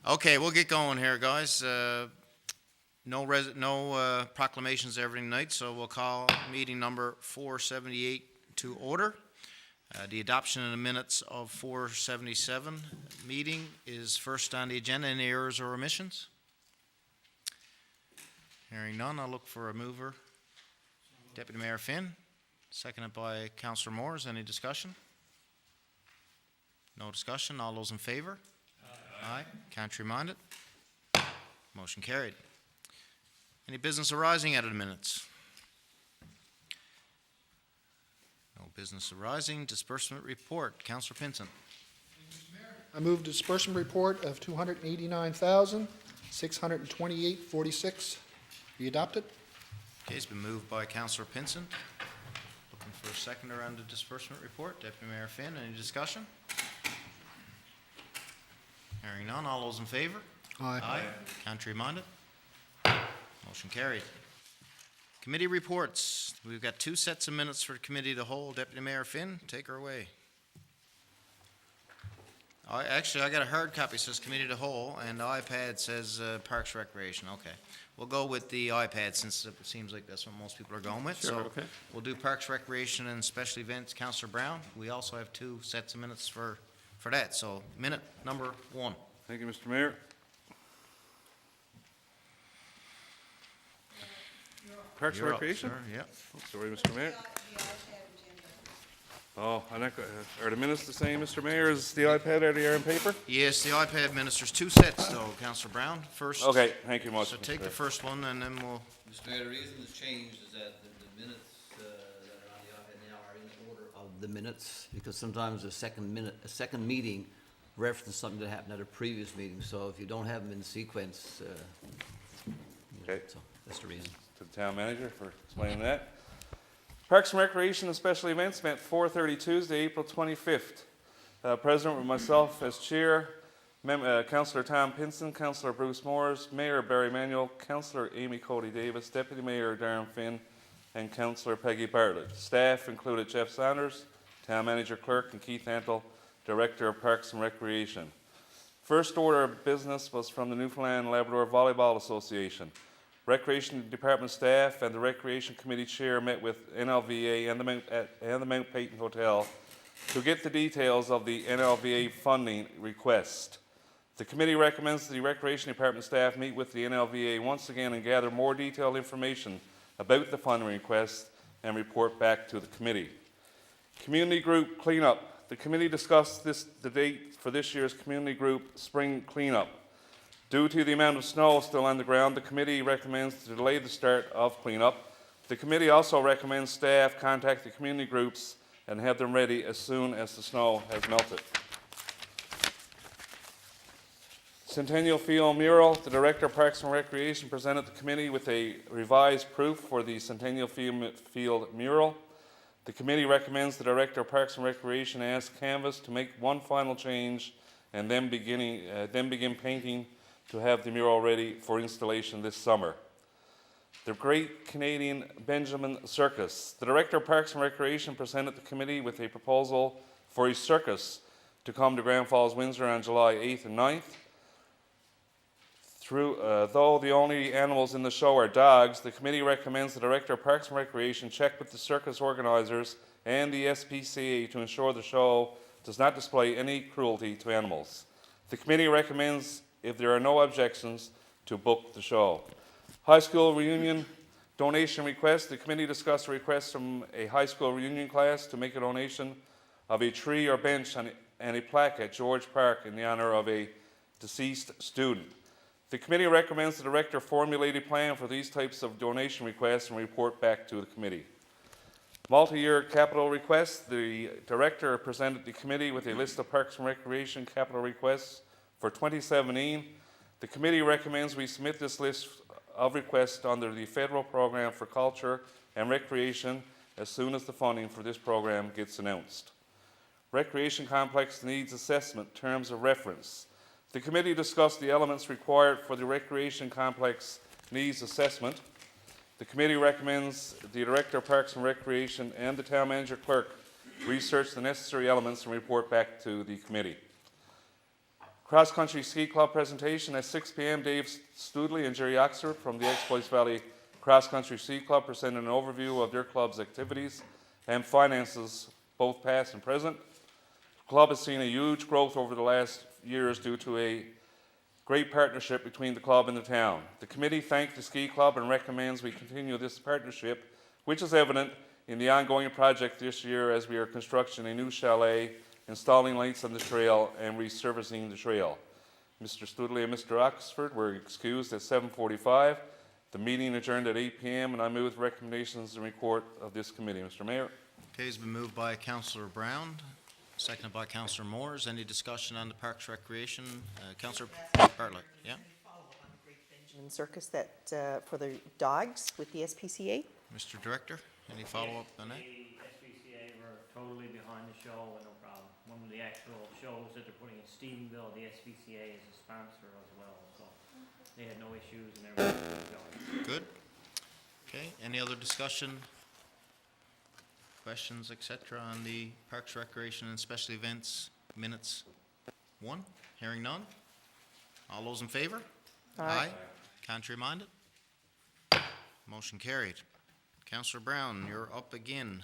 Okay, we'll get going here, guys. No proclamations every night, so we'll call meeting number 478 to order. The adoption of the minutes of 477 meeting is first on the agenda. Any errors or omissions? Hearing none, I'll look for a mover. Deputy Mayor Finn, seconded by Councillor Moores. Any discussion? No discussion. All those in favor? Aye. Contrary minded? Motion carried. Any business arising out of the minutes? No business arising. Disbursement report. Councillor Pinson. I move disbursement report of $289,628.46 be adopted. Okay, it's been moved by Councillor Pinson. Looking for a seconder on the disbursement report. Deputy Mayor Finn, any discussion? Hearing none, all those in favor? Aye. Contrary minded? Motion carried. Committee reports. We've got two sets of minutes for the committee of the whole. Deputy Mayor Finn, take her away. Actually, I got a hard copy that says committee of the whole, and the iPad says Parks Recreation. Okay. We'll go with the iPad since it seems like that's what most people are going with. Sure, so okay. We'll do Parks Recreation and Special Events. Councillor Brown, we also have two sets of minutes for that. So minute number 1. Thank you, Mr. Mayor. Parks and You're up, Recreation? sir. Yep. Oh, sorry, Mr. Mayor. Oh, are the minutes the same, Mr. Mayor, as the iPad or the iron paper? Yes, the iPad minutes. There's two sets though, Councillor Brown. First. Okay, thank you much. So Mr. take the Mayor. first one and then we'll, Mr. Mayor, the reason it's changed is that the minutes that are on the iPad now are in the order of the minutes, because sometimes a second meeting references something that happened at a previous meeting, so if you don't have them in sequence, Okay. so that's the reason. To the town manager for explaining that. Parks and Recreation and Special Events met 4:30 Tuesday, April 25th. President with myself as chair, Councillor Tom Pinson, Councillor Bruce Moores, Mayor Barry Manuel, Councillor Amy Cody Davis, Deputy Mayor Darren Finn, and Councillor Peggy Bartlett. Staff included Jeff Saunders, Town Manager Clerk, and Keith Antle, Director of Parks and Recreation. First order of business was from the Newfoundland and Labrador Volleyball Association. Recreation Department staff and the Recreation Committee Chair met with NLVA and the Mount Peyton Hotel to get the details of the NLVA funding request. The committee recommends the Recreation Department staff meet with the NLVA once again and gather more detailed information about the funding request and report back to the committee. Community Group Cleanup. The committee discussed the date for this year's Community Group Spring Cleanup. Due to the amount of snow still on the ground, the committee recommends to delay the start of cleanup. The committee also recommends staff contact the community groups and have them ready as soon as the snow has melted. Centennial Field Mural. The Director of Parks and Recreation presented the committee with a revised proof for the Centennial Field Mural. The committee recommends the Director of Parks and Recreation ask Canvas to make one final change and then begin painting to have the mural ready for installation this summer. The Great Canadian Benjamin Circus. The Director of Parks and Recreation presented the committee with a proposal for a circus to come to Grand Falls-Windsor on July 8th and 9th. Though the only animals in the show are dogs, the committee recommends the Director of Parks and Recreation check with the circus organizers and the SPCA to ensure the show does not display any cruelty to animals. The committee recommends, if there are no objections, to book the show. High school reunion donation request. The committee discussed a request from a high school reunion class to make a donation of a tree or bench and a plaque at George Park in the honor of a deceased student. The committee recommends the director formulate a plan for these types of donation requests and report back to the committee. Multi-year capital requests. The director presented the committee with a list of Parks and Recreation capital requests for 2017. The committee recommends we submit this list of requests under the Federal Program for Culture and Recreation as soon as the funding for this program gets announced. Recreation Complex Needs Assessment, Terms of Reference. The committee discussed the elements required for the Recreation Complex Needs Assessment. The committee recommends the Director of Parks and Recreation and the Town Manager Clerk research the necessary elements and report back to the committee. Cross Country Ski Club presentation at 6 p.m. Dave Studley and Jerry Oxford from the Exploits Valley Cross Country Ski Club presented an overview of their club's activities and finances, both past and present. The club has seen a huge growth over the last years due to a great partnership between the club and the town. The committee thanked the ski club and recommends we continue this partnership, which is evident in the ongoing project this year as we are constructing a new chalet, installing lights on the trail, and resurfacing the trail. Mr. Studley and Mr. Oxford were excused at 7:45. The meeting adjourned at 8 p.m. and I move recommendations and report of this committee. Mr. Mayor. Okay, it's been moved by Councillor Brown, seconded by Councillor Moores. Any discussion on the Parks Recreation? Councillor Bartlett, yeah? Follow up on the Great Benjamin Circus that, for the dogs with the SPCA. Mr. Director, any follow-up on that? The SPCA were totally behind the show with no problem. One of the actual shows that they're putting in Stephenville, the SPCA is a sponsor as well, so they had no issues and everything was going. Good. Okay, any other discussion, questions, et cetera, on the Parks, Recreation, and Special Events minutes? One, hearing none. All those in favor? Aye. Contrary minded? Motion carried. Councillor Brown, you're up again.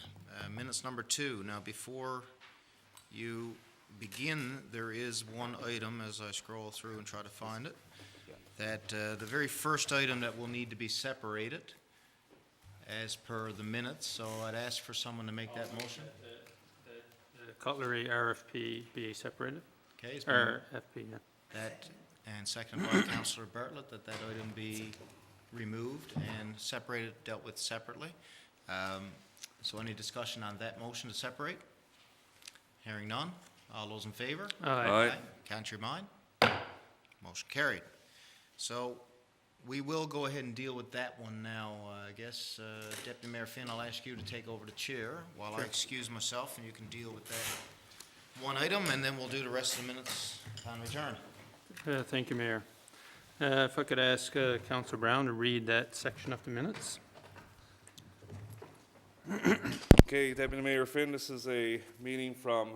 Minutes number 2. Now, before you begin, there is one item, as I scroll through and try to find it, that the very first item that will need to be separated as per the minutes, so I'd ask for someone to make that motion. The Cutlery Rfp be separated, Okay, it's been or FP, yeah. that, and seconded by Councillor Bartlett, that item be removed and separated, dealt with separately. So any discussion on that motion to separate? Hearing none. All those in favor? Aye. Contrary mind? Motion carried. So we will go ahead and deal with that one now. I guess, Deputy Mayor Finn, I'll ask you to take over the chair while I excuse myself, and you can deal with that one item, and then we'll do the rest of the minutes upon return. Thank you, Mayor. If I could ask Councillor Brown to read that section of the minutes. Okay, Deputy Mayor Finn, this is a meeting from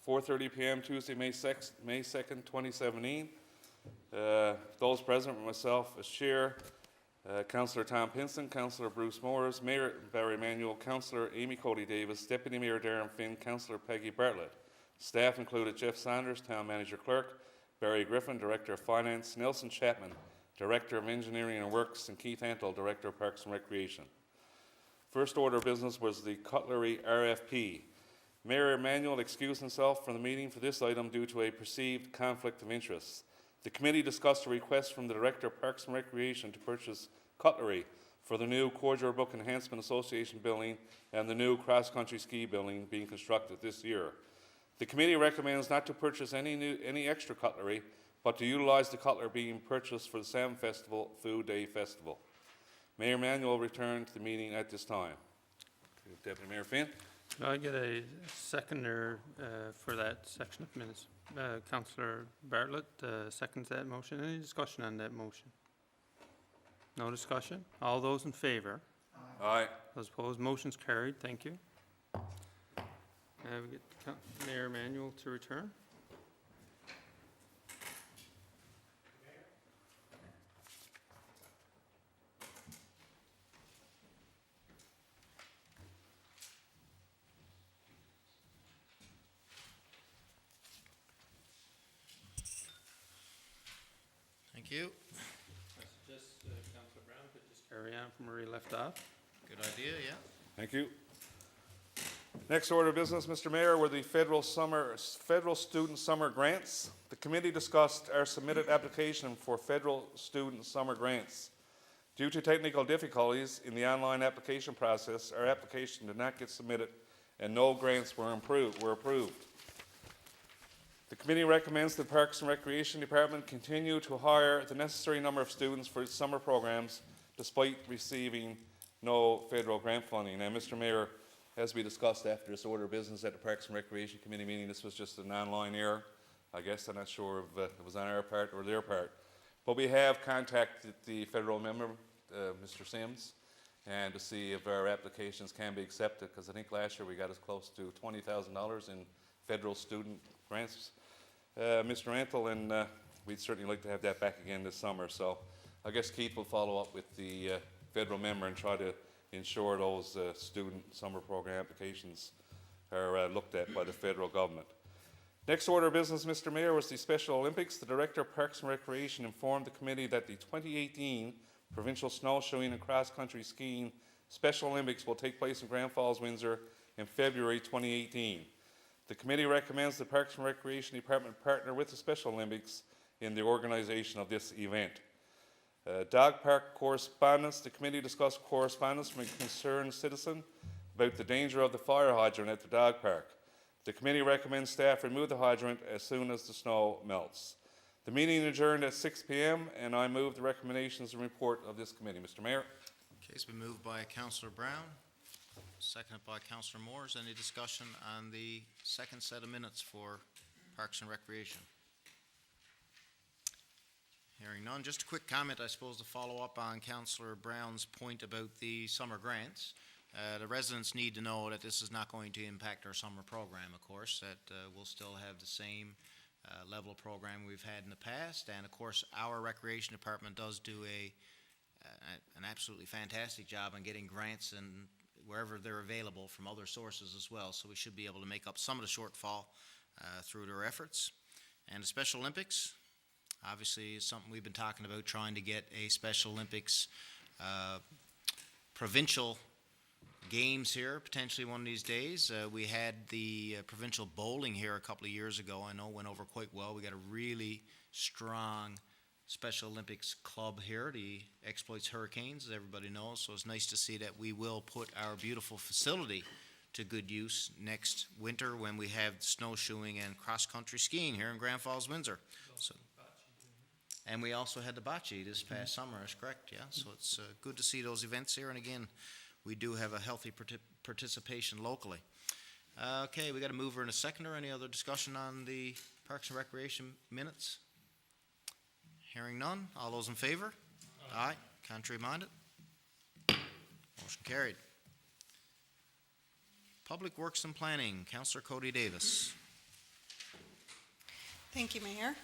4:30 p.m. Tuesday, May 2nd, 2017. Those present were myself as chair, Councillor Tom Pinson, Councillor Bruce Moores, Mayor Barry Emanuel, Councillor Amy Cody Davis, Deputy Mayor Darren Finn, Councillor Peggy Bartlett. Staff included Jeff Sanders, Town Manager Clerk, Barry Griffin, Director of Finance, Nelson Chapman, Director of Engineering and Works, and Keith Antle, Director of Parks and Recreation. First order of business was the Cutlery Rfp. Mayor Emanuel excused himself from the meeting for this item due to a perceived conflict of interest. The committee discussed a request from the Director of Parks and Recreation to purchase cutlery for the new Cordial Brook Enhancement Association building and the new cross-country ski building being constructed this year. The committee recommends not to purchase any extra cutlery, but to utilize the cutlery being purchased for the Salmon Festival Food Day Festival. Mayor Emanuel returned to the meeting at this time. Deputy Mayor Finn. Could I get a seconder for that section of minutes? Councillor Bartlett seconds that motion. Any discussion on that motion? No discussion? All those in favour? Aye. Those opposed? Motion's carried. Thank you. We get Mayor Emanuel to return. Thank you. Councillor Brown could just carry on from where he left off. Good idea, yeah. Thank you. Next order of business, Mr. Mayor, were the federal student summer grants. The committee discussed our submitted application for federal student summer grants. Due to technical difficulties in the online application process, our application did not get submitted and no grants were approved. The committee recommends the Parks and Recreation Department continue to hire the necessary number of students for its summer programs despite receiving no federal grant funding. Now, Mr. Mayor, as we discussed after this order of business at the Parks and Recreation Committee meeting, this was just an online error. I guess I'm not sure if it was on our part or their part. But we have contacted the federal member, Mr. Sims, and to see if our applications can be accepted, because I think last year we got as close to $20,000 in federal student grants. Mr. Antle, and we'd certainly like to have that back again this summer. So I guess Keith will follow up with the federal member and try to ensure those student summer program applications are looked at by the federal government. Next order of business, Mr. Mayor, was the Special Olympics. The Director of Parks and Recreation informed the committee that the 2018 Provincial Snowshoeing and Cross-Country Skiing Special Olympics will take place in Grand Falls-Windsor in February 2018. The committee recommends the Parks and Recreation Department partner with the Special Olympics in the organization of this event. Dog Park Correspondents. The committee discussed correspondence from a concerned citizen about the danger of the fire hydrant at the dog park. The committee recommends staff remove the hydrant as soon as the snow melts. The meeting adjourned at 6 p.m. and I move the recommendations and report of this committee. Mr. Mayor. Okay, it's been moved by Councillor Brown, seconded by Councillor Moores. Any discussion on the second set of minutes for Parks and Recreation? Hearing none. Just a quick comment, I suppose, to follow up on Councillor Brown's point about the summer grants. The residents need to know that this is not going to impact our summer program, of course, that we'll still have the same level of program we've had in the past. And, of course, our Recreation Department does do an absolutely fantastic job on getting grants and wherever they're available from other sources as well. So we should be able to make up some of the shortfall through their efforts. And the Special Olympics, obviously, is something we've been talking about, trying to get a Special Olympics provincial games here, potentially one of these days. We had the provincial bowling here a couple of years ago. I know it went over quite well. We got a really strong Special Olympics club here, the Exploits Hurricanes, as everybody knows. So it's nice to see that we will put our beautiful facility to good use next winter when we have snowshoeing and cross-country skiing here in Grand Falls-Windsor. So, and we also had the bocce this past summer, is correct, yeah? So it's good to see those events here, and again, we do have a healthy participation locally. Okay, we got a mover and a seconder. Any other discussion on the Parks and Recreation minutes? Hearing none. All those in favor? Aye. Contrary minded? Motion carried. Public Works and Planning, Councillor Cody Davis. Thank you, Mayor.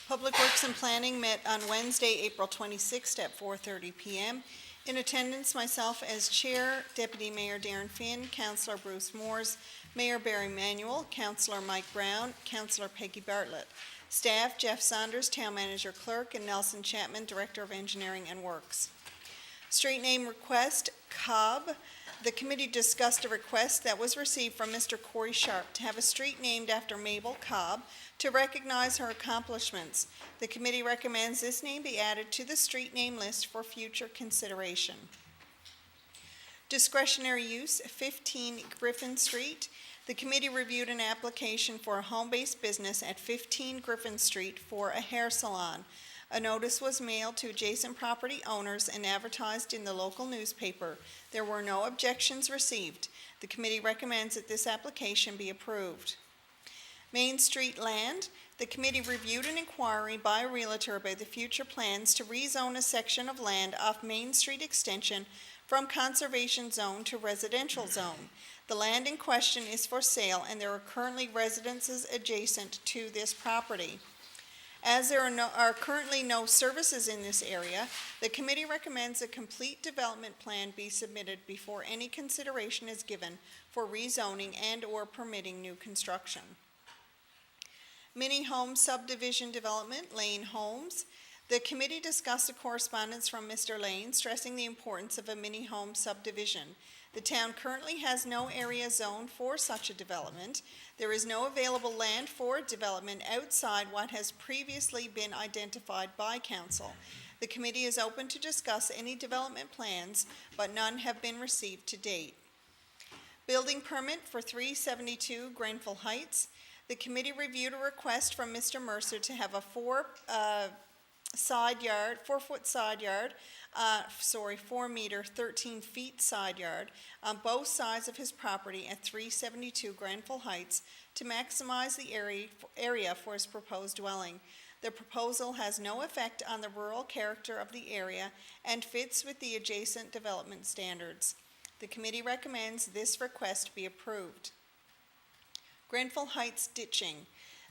Public Works and Planning met on Wednesday, April 26th at 4:30 p.m. In attendance, myself as Chair, Deputy Mayor Darren Finn, Councillor Bruce Moores, Mayor Barry Manuel, Councillor Mike Brown, Councillor Peggy Bartlett. Staff, Jeff Saunders, Town Manager Clerk, and Nelson Chapman, Director of Engineering and Works. Street name request, Cobb. The committee discussed a request that was received from Mr. Corey Sharp to have a street named after Mabel Cobb to recognize her accomplishments. The committee recommends this name be added to the street name list for future consideration. Discretionary use, 15 Griffin Street. The committee reviewed an application for a home-based business at 15 Griffin Street for a hair salon. A notice was mailed to adjacent property owners and advertised in the local newspaper. There were no objections received. The committee recommends that this application be approved. Main Street land. The committee reviewed an inquiry by a realtor about the future plans to rezone a section of land off Main Street Extension from conservation zone to residential zone. The land in question is for sale and there are currently residences adjacent to this property. As there are currently no services in this area, the committee recommends a complete development plan be submitted before any consideration is given for rezoning and/or permitting new construction. Mini home subdivision development, Lane Homes. The committee discussed a correspondence from Mr. Lane stressing the importance of a mini home subdivision. The town currently has no area zone for such a development. There is no available land for development outside what has previously been identified by council. The committee is open to discuss any development plans, but none have been received to date. Building permit for 372 Granville Heights. The committee reviewed a request from Mr. Mercer to have a 4 meter, 13 feet side yard on both sides of his property at 372 Granville Heights to maximize the area for his proposed dwelling. The proposal has no effect on the rural character of the area and fits with the adjacent development standards. The committee recommends this request be approved. Granville Heights ditching.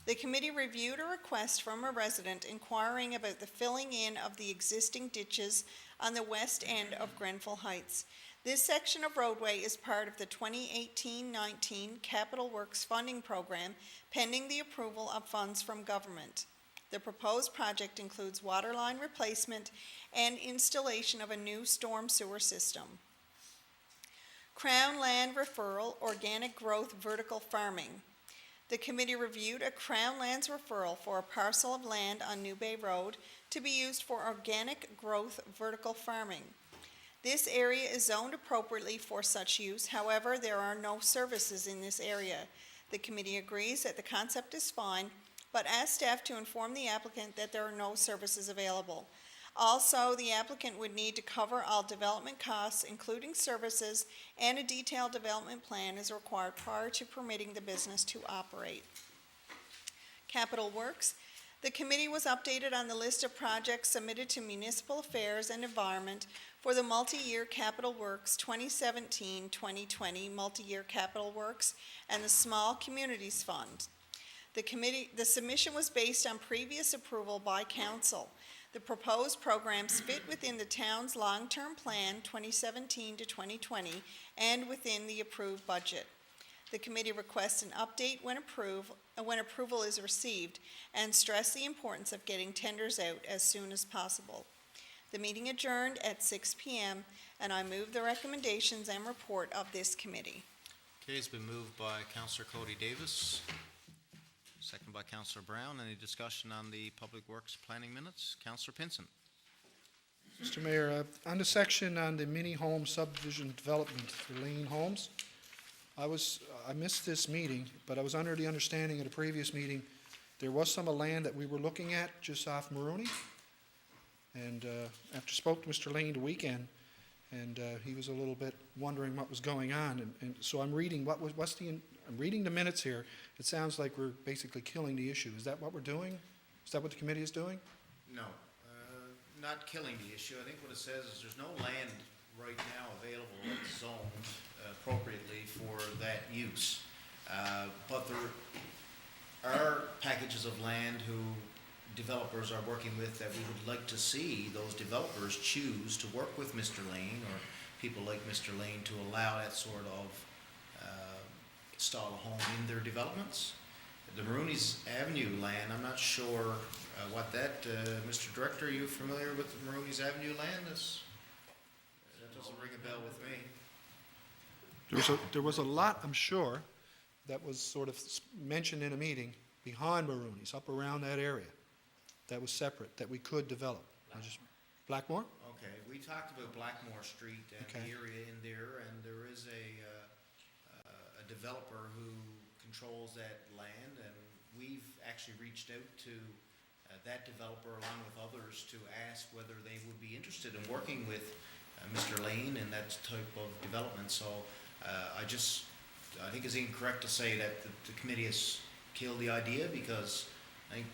The committee reviewed a request from a resident inquiring about the filling in of the existing ditches on the west end of Granville Heights. This section of roadway is part of the 2018-19 Capital Works Funding Program, pending the approval of funds from government. The proposed project includes water line replacement and installation of a new storm sewer system. Crown Land Referral, Organic Growth Vertical Farming. The committee reviewed a Crown Lands referral for a parcel of land on New Bay Road to be used for organic growth vertical farming. This area is zoned appropriately for such use, however, there are no services in this area. The committee agrees that the concept is fine, but asks staff to inform the applicant that there are no services available. Also, the applicant would need to cover all development costs, including services, and a detailed development plan is required prior to permitting the business to operate. Capital Works. The committee was updated on the list of projects submitted to Municipal Affairs and Environment for the Multi-Year Capital Works 2017-2020 Multi-Year Capital Works and the Small Communities Fund. The submission was based on previous approval by council. The proposed programs fit within the town's long-term plan 2017 to 2020 and within the approved budget. The committee requests an update when approval is received and stress the importance of getting tenders out as soon as possible. The meeting adjourned at 6 p.m. and I move the recommendations and report of this committee. Okay, it's been moved by Councillor Cody Davis, second by Councillor Brown. Any discussion on the Public Works Planning minutes? Councillor Pinson. Mr. Mayor, on the section on the mini home subdivision development for Lane Homes, I missed this meeting, but I was under the understanding at a previous meeting, there was some land that we were looking at just off Maroney. And after spoke to Mr. Lane the weekend, and he was a little bit wondering what was going on. And so I'm reading, I'm reading the minutes here. It sounds like we're basically killing the issue. Is that what we're doing? Is that what the committee is doing? No, not killing the issue. I think what it says is there's no land right now available that's zoned appropriately for that use. But there are packages of land who developers are working with that we would like to see those developers choose to work with Mr. Lane or people like Mr. Lane to allow that sort of style of home in their developments. The Maroney's Avenue land, I'm not sure what that, Mr. Director, are you familiar with the Maroney's Avenue land? That doesn't ring a bell with me. There was a lot, I'm sure, that was sort of mentioned in a meeting behind Maroney's, up around that area, that was separate, that we could develop. Blackmore? Okay, we talked about Blackmore Street and the Okay. area in there, and there is a developer who controls that land, and we've actually reached out to that developer along with others to ask whether they would be interested in working with Mr. Lane in that type of development. So I think it's incorrect to say that the committee has killed the idea, because I think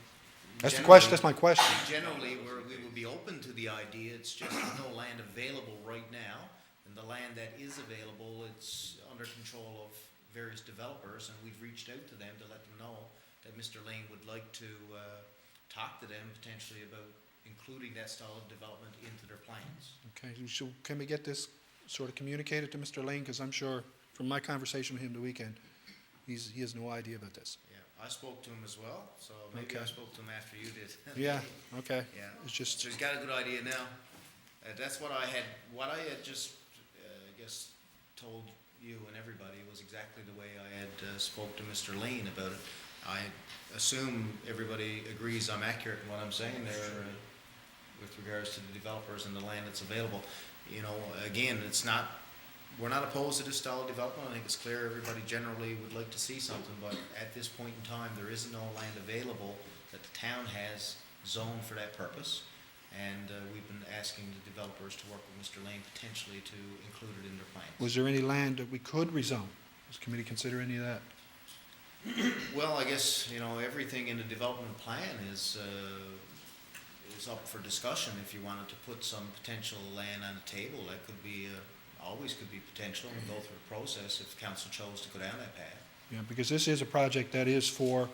That's the question, that's my question. generally, we would be open to the idea. It's just there's no land available right now, and the land that is available, it's under control of various developers, and we've reached out to them to let them know that Mr. Lane would like to talk to them potentially about including that style of development into their plans. Okay, so can we get this sort of communicated to Mr. Lane? Because I'm sure from my conversation with him the weekend, he has no idea about this. Yeah, I spoke to him as well, so maybe I Okay. spoke to him after you did. Yeah, okay. Yeah. It's just, So he's got a good idea now. That's what I had just, I guess, told you and everybody was exactly the way I had spoke to Mr. Lane about it. I assume everybody agrees I'm accurate in what I'm saying there with regards to the developers and the land that's available. You know, again, we're not opposed to this style of development. I think it's clear everybody generally would like to see something, but at this point in time, there is no land available that the town has zoned for that purpose. And we've been asking the developers to work with Mr. Lane potentially to include it in their plans. was there any land that we could rezone? Does the committee consider any of that? Well, I guess, you know, everything in the development plan is up for discussion. If you wanted to put some potential land on the table, that could be, always could be potential, and go through the process if council chose to go down that path. Yeah, because this is a project that is for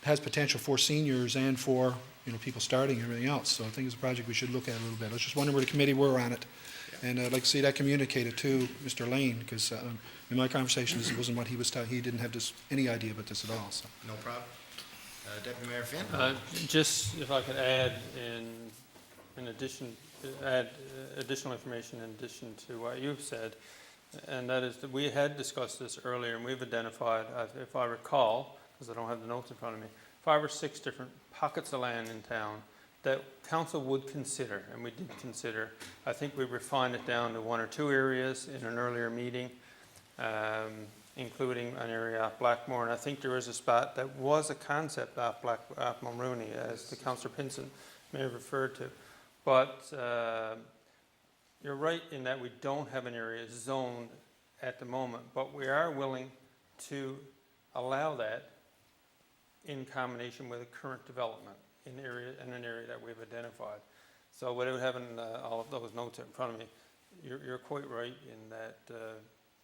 has potential for seniors and for, people starting and everything else. So I think it's a project we should look at a little bit. I was just wondering where the committee were on it. And I'd like to see that communicated to Mr. Lane, because in my conversations, it wasn't what he was telling. He didn't have any idea about this at all, so. No problem. Deputy Mayor Finn? Just if I could add in addition, add additional information in addition to what you've said, and that is that we had discussed this earlier, and we've identified, if I recall, because I don't have the notes in front of me, 5 or 6 different pockets of land in town that council would consider, and we did consider. I think we refined it down to 1 or 2 areas in an earlier meeting, including an area off Blackmore, and I think there is a spot that was a concept off Mulrooney, as the Councillor Pinson may have referred to. But you're right in that we don't have an area zoned at the moment, but we are willing to allow that in combination with a current development in an area that we've identified. So without having all of those notes in front of me, you're quite right in that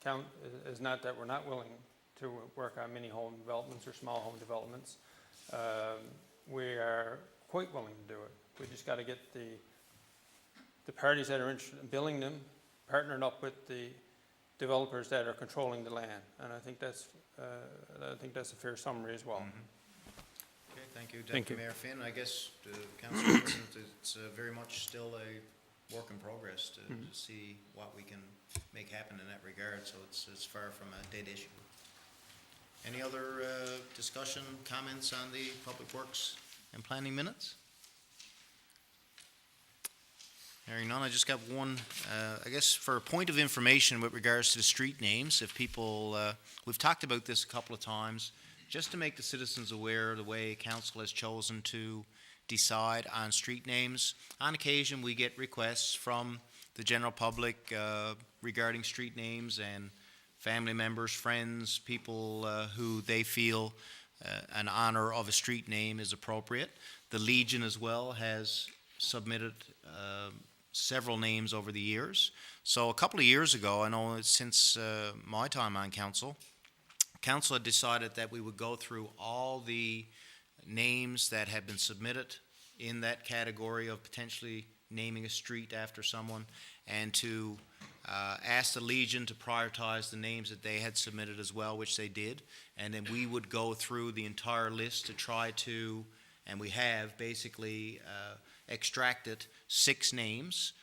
count is not that we're not willing to work on mini home developments or small home developments. We are quite willing to do it. We just got to get the parties that are interested in building them, partnering up with the developers that are controlling the land, and I think that's a fair summary as well. Okay, thank you, Thank Deputy you. Mayor Finn. I guess, Councillor Vincent, it's very much still a work in progress to see what we can make happen in that regard, so it's far from a dead issue. Any other discussion, comments on the Public Works and Planning minutes? Hearing none, I just got one, I guess for a point of information with regards to the street names, if people, we've talked about this a couple of times, just to make the citizens aware of the way council has chosen to decide on street names. On occasion, we get requests from the general public regarding street names and family members, friends, people who they feel an honor of a street name is appropriate. The Legion as well has submitted several names over the years. So a couple of years ago, I know since my time on council had decided that we would go through all the names that have been submitted in that category of potentially naming a street after someone, and to ask the Legion to prioritize the names that they had submitted as well, which they did, and then we would go through the entire list to try to, and we have basically extracted 6 names.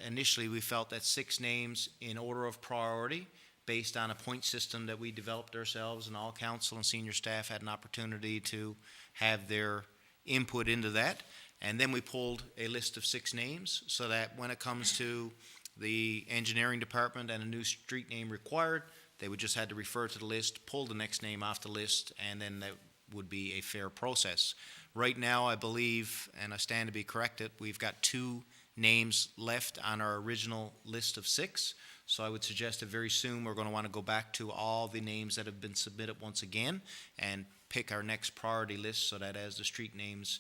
Initially, we felt that 6 names in order of priority, based on a point system that we developed ourselves, and all council and senior staff had an opportunity to have their input into that. And then we pulled a list of 6 names, so that when it comes to the engineering department and a new street name required, they would just had to refer to the list, pull the next name off the list, and then that would be a fair process. Right now, I believe, and I stand to be corrected, we've got 2 names left on our original list of 6. So I would suggest that very soon we're going to want to go back to all the names that have been submitted once again and pick our next priority list, so that as the street names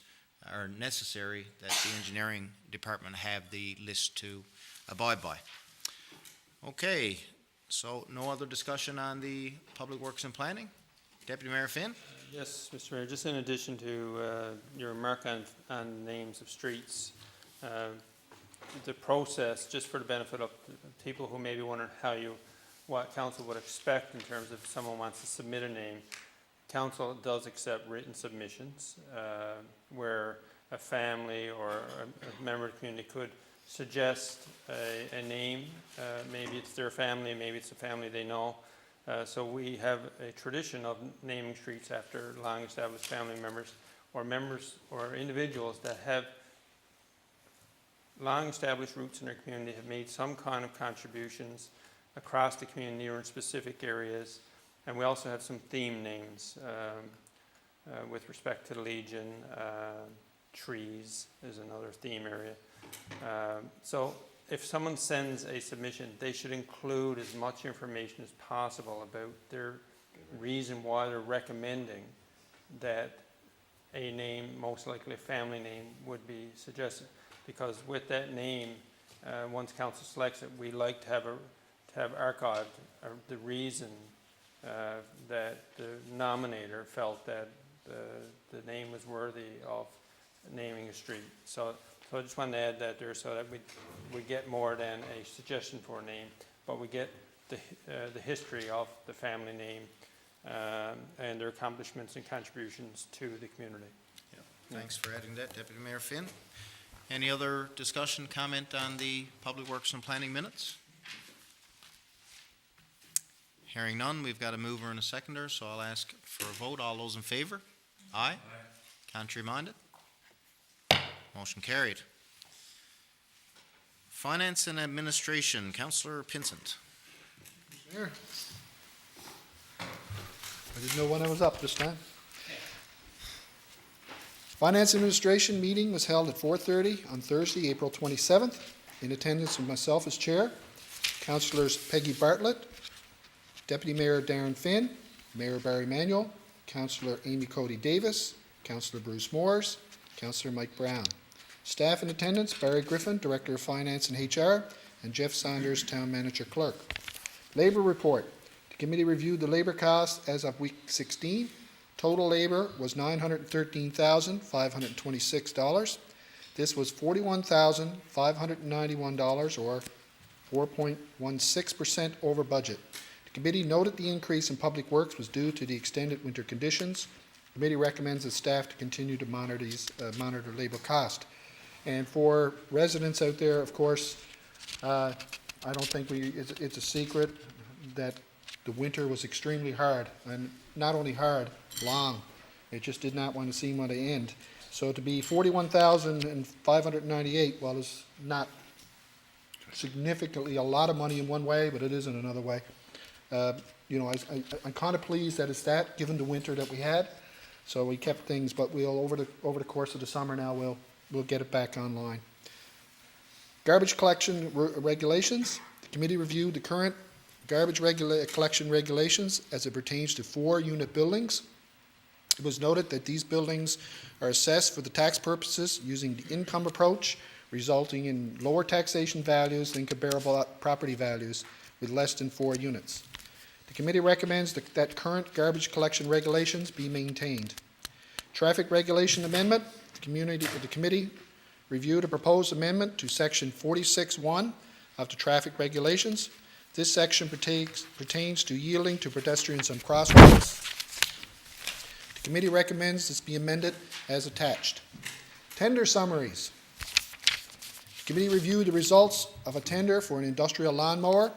are necessary, that the engineering department have the list to abide by. Okay, so no other discussion on the Public Works and Planning? Deputy Mayor Finn? Yes, Mr. Mayor, just in addition to your remark on names of streets, the process, just for the benefit of people who may be wondering what council would expect in terms of if someone wants to submit a name, council does accept written submissions where a family or a member of the community could suggest a name. Maybe it's their family, maybe it's a family they know. So we have a tradition of naming streets after long-established family members or individuals that have long-established roots in their community, have made some kind of contributions across the community or in specific areas. And we also have some theme names with respect to the Legion. Trees is another theme area. So if someone sends a submission, they should include as much information as possible about their reason why they're recommending that a name, most likely a family name, would be suggested. Because with that name, once council selects it, we like to have archived the reason that the nominator felt that the name was worthy of naming a street. So I just wanted to add that there so that we get more than a suggestion for a name, but we get the history of the family name and their accomplishments and contributions to the community. Thanks for adding that, Deputy Mayor Finn. Any other discussion, comment on the Public Works and Planning minutes? Hearing none, we've got a mover and a seconder, so I'll ask for a vote. All those in favor? Aye. Contrary minded? Motion carried. Finance and Administration, Councillor Pinsent. Mayor. I didn't know when I was up this time. Finance Administration meeting was held at 4:30 on Thursday, April 27th. In attendance with myself as chair, Councillors Peggy Bartlett, Deputy Mayor Darren Finn, Mayor Barry Manuel, Councillor Amy Cody Davis, Councillor Bruce Moores, Councillor Mike Brown. Staff in attendance, Barry Griffin, Director of Finance and HR, and Jeff Saunders, Town Manager Clerk. Labor report. The committee reviewed the labor costs as of week 16. Total labor was $913,526. This was $41,591, or 4.16% over budget. The committee noted the increase in public works was due to the extended winter conditions. The committee recommends that staff to continue to monitor labor cost. And for residents out there, of course, I don't think it's a secret that the winter was extremely hard, and not only hard, long. It just did not want to seem to end. So to be $41,598, well, it's not significantly a lot of money in one way, but it is in another way. I'm kind of pleased that it's that, given the winter that we had. So we kept things, but we'll over the course of the summer now we'll get it back online. Garbage collection regulations. The committee reviewed the current garbage collection regulations as it pertains to 4-unit buildings. It was noted that these buildings are assessed for the tax purposes using the income approach, resulting in lower taxation values than comparable property values with less than 4 units. The committee recommends that current garbage collection regulations be maintained. Traffic regulation amendment. The committee reviewed a proposed amendment to section 46(1) of the traffic regulations. This section pertains to yielding to pedestrians on crosswalks. The committee recommends this be amended as attached. Tender summaries. The committee reviewed the results of a tender for an industrial lawnmower.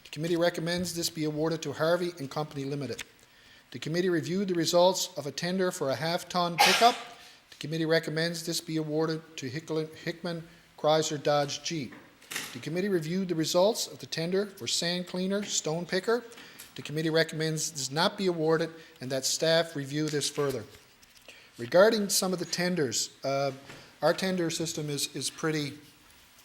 The committee recommends this be awarded to Harvey and Company Limited. The committee reviewed the results of a tender for a half-ton pickup. The committee recommends this be awarded to Hickman Chrysler Dodge Jeep. The committee reviewed the results of the tender for sand cleaner, stone picker. The committee recommends this not be awarded and that staff review this further. Regarding some of the tenders, our tender system is pretty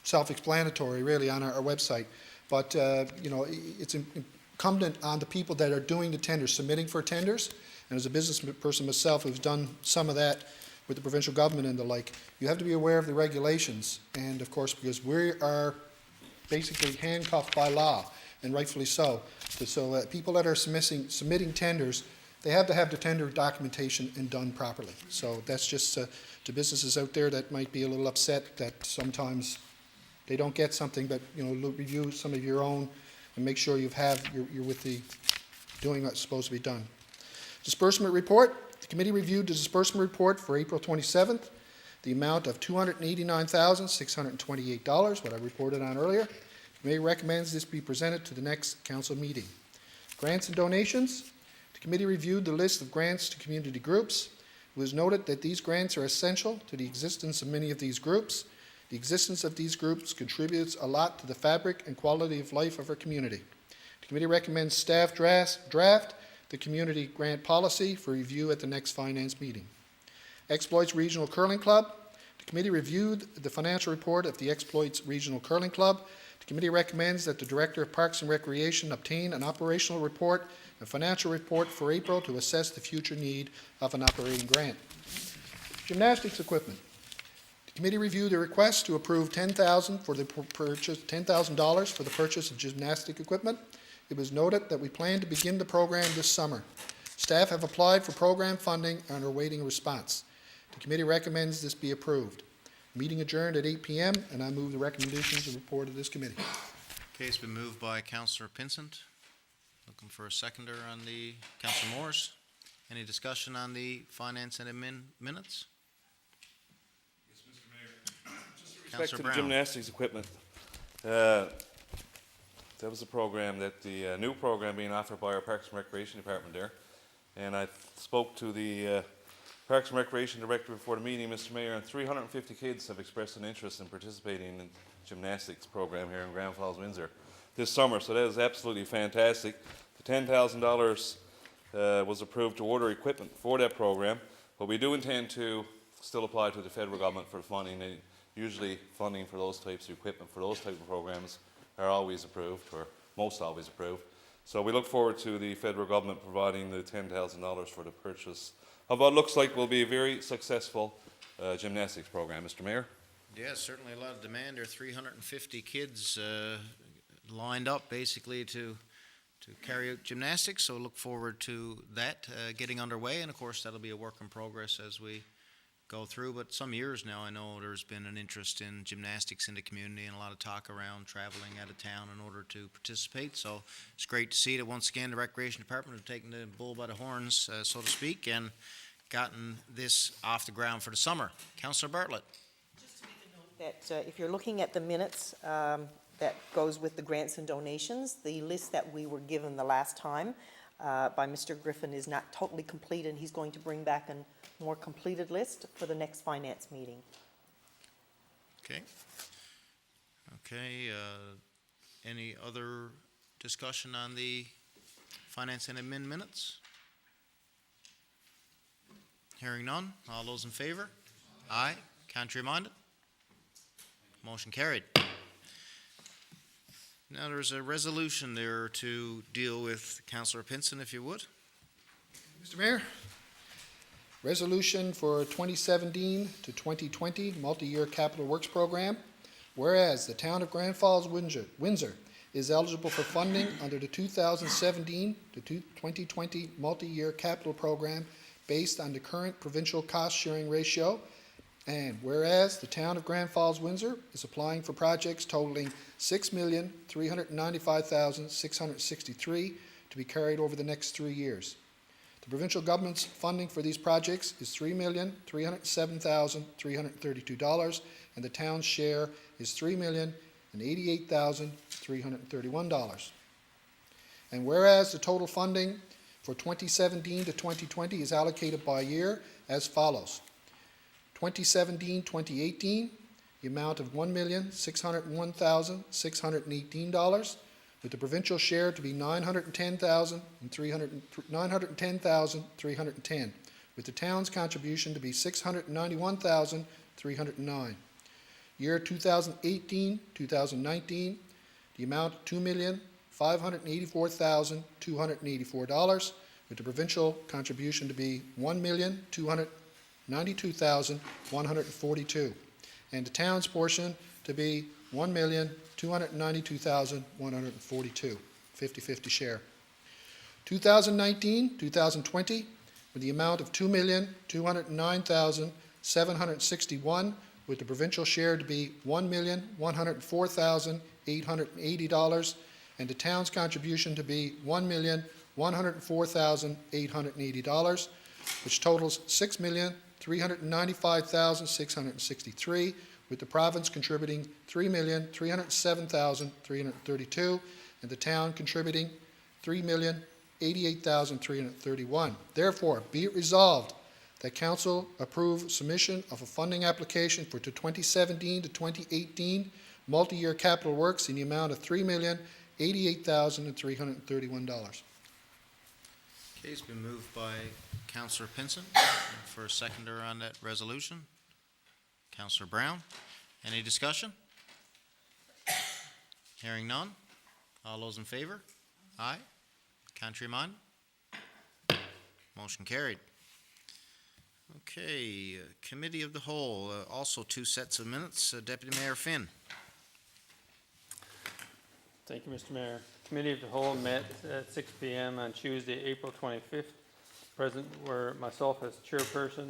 self-explanatory, really, on our website. But, it's incumbent on the people that are doing the tenders, submitting for tenders. And as a business person myself who's done some of that with the provincial government and the like, you have to be aware of the regulations. And of course, because we are basically handcuffed by law, and rightfully so. So people that are submitting tenders, they have to have the tender documentation and done properly. So that's just to businesses out there that might be a little upset that sometimes they don't get something, but review some of your own and make sure you're with the doing what's supposed to be done. Disbursement report. The committee reviewed the disbursement report for April 27th, the amount of $289,628, what I reported on earlier. The committee recommends this be presented to the next council meeting. Grants and donations. The committee reviewed the list of grants to community groups. It was noted that these grants are essential to the existence of many of these groups. The existence of these groups contributes a lot to the fabric and quality of life of our community. The committee recommends staff draft the community grant policy for review at the next finance meeting. Exploits Regional Curling Club. The committee reviewed the financial report of the Exploits Regional Curling Club. The committee recommends that the Director of Parks and Recreation obtain an operational report and financial report for April to assess the future need of an operating grant. Gymnastics equipment. The committee reviewed the request to approve $10,000 for the purchase of gymnastic equipment. It was noted that we plan to begin the program this summer. Staff have applied for program funding and are awaiting a response. The committee recommends this be approved. Meeting adjourned at 8 p.m., and I move the recommendations and report of this committee. Okay, it's been moved by Councillor Pinsent. Looking for a seconder on the, Councillor Morris. Any discussion on the finance and admin minutes? Yes, Mr. Mayor. Just with respect Councillor to the Brown. gymnastics equipment, that was a program that the new program being offered by our Parks and Recreation Department there. And I spoke to the Parks and Recreation Director before the meeting, Mr. Mayor, and 350 kids have expressed an interest in participating in the gymnastics program here in Grand Falls-Windsor this summer. So that is absolutely fantastic. The $10,000 was approved to order equipment for that program, but we do intend to still apply to the federal government for funding. Usually funding for those types of equipment, for those type of programs, are always approved, or most always approved. So we look forward to the federal government providing the $10,000 for the purchase of what looks like will be a very successful gymnastics program, Mr. Mayor. Yeah, certainly a lot of demand. There are 350 kids lined up basically to carry out gymnastics, so look forward to that getting underway, and of course that'll be a work in progress as we go through, but some years now I know there's been an interest in gymnastics in the community and a lot of talk around traveling out of town in order to participate, so it's great to see that once again the Recreation Department have taken the bull by the horns, so to speak, and gotten this off the ground for the summer. Councillor Bartlett. Just to make a note that if you're looking at the minutes that goes with the grants and donations, the list that we were given the last time by Mr. Griffin is not totally complete, and he's going to bring back a more completed list for the next finance meeting. Okay. Okay, any other discussion on the finance and admin minutes? Hearing none, all those in favor? Aye, contrary minded? Motion carried. Now there's a resolution there to deal with. Councillor Pinson, if you would. Mr. Mayor, resolution for 2017 to 2020 multi-year capital works program. Whereas the town of Grand Falls-Windsor is eligible for funding under the 2017 to 2020 multi-year capital program based on the current provincial cost-sharing ratio. And whereas the town of Grand Falls-Windsor is applying for projects totaling $6,395,663 to be carried over the next 3 years. The provincial government's funding for these projects is $3,307,332, and the town's share is $3,088,331. And whereas the total funding for 2017 to 2020 is allocated by year as follows. 2017-2018, the amount of $1,601,618, with the provincial share to be $910,310, with the town's contribution to be $691,309. Year 2018-2019, the amount of $2,584,284, with the provincial contribution to be $1,292,142, and the town's portion to be $1,292,142, 50-50 share. 2019-2020, with the amount of $2,209,761, with the provincial share to be $1,104,880, and the town's contribution to be $1,104,880, which totals $6,395,663, with the province contributing $3,307,332, and the town contributing $3,088,331. Therefore, be it resolved that Council approve submission of a funding application for 2017 to 2018 multi-year capital works in the amount of $3,088,331. Okay, it's been moved by Councillor Pinson. For a seconder on that resolution, Councillor Brown. Any discussion? Hearing none. All those in favor? Aye. Contrary minded? Motion carried. Okay, Committee of the Whole, also 2 sets of minutes. Deputy Mayor Finn. Thank you, Mr. Mayor. Committee of the Whole met at 6 p.m. on Tuesday, April 25th, Present were myself as chairperson,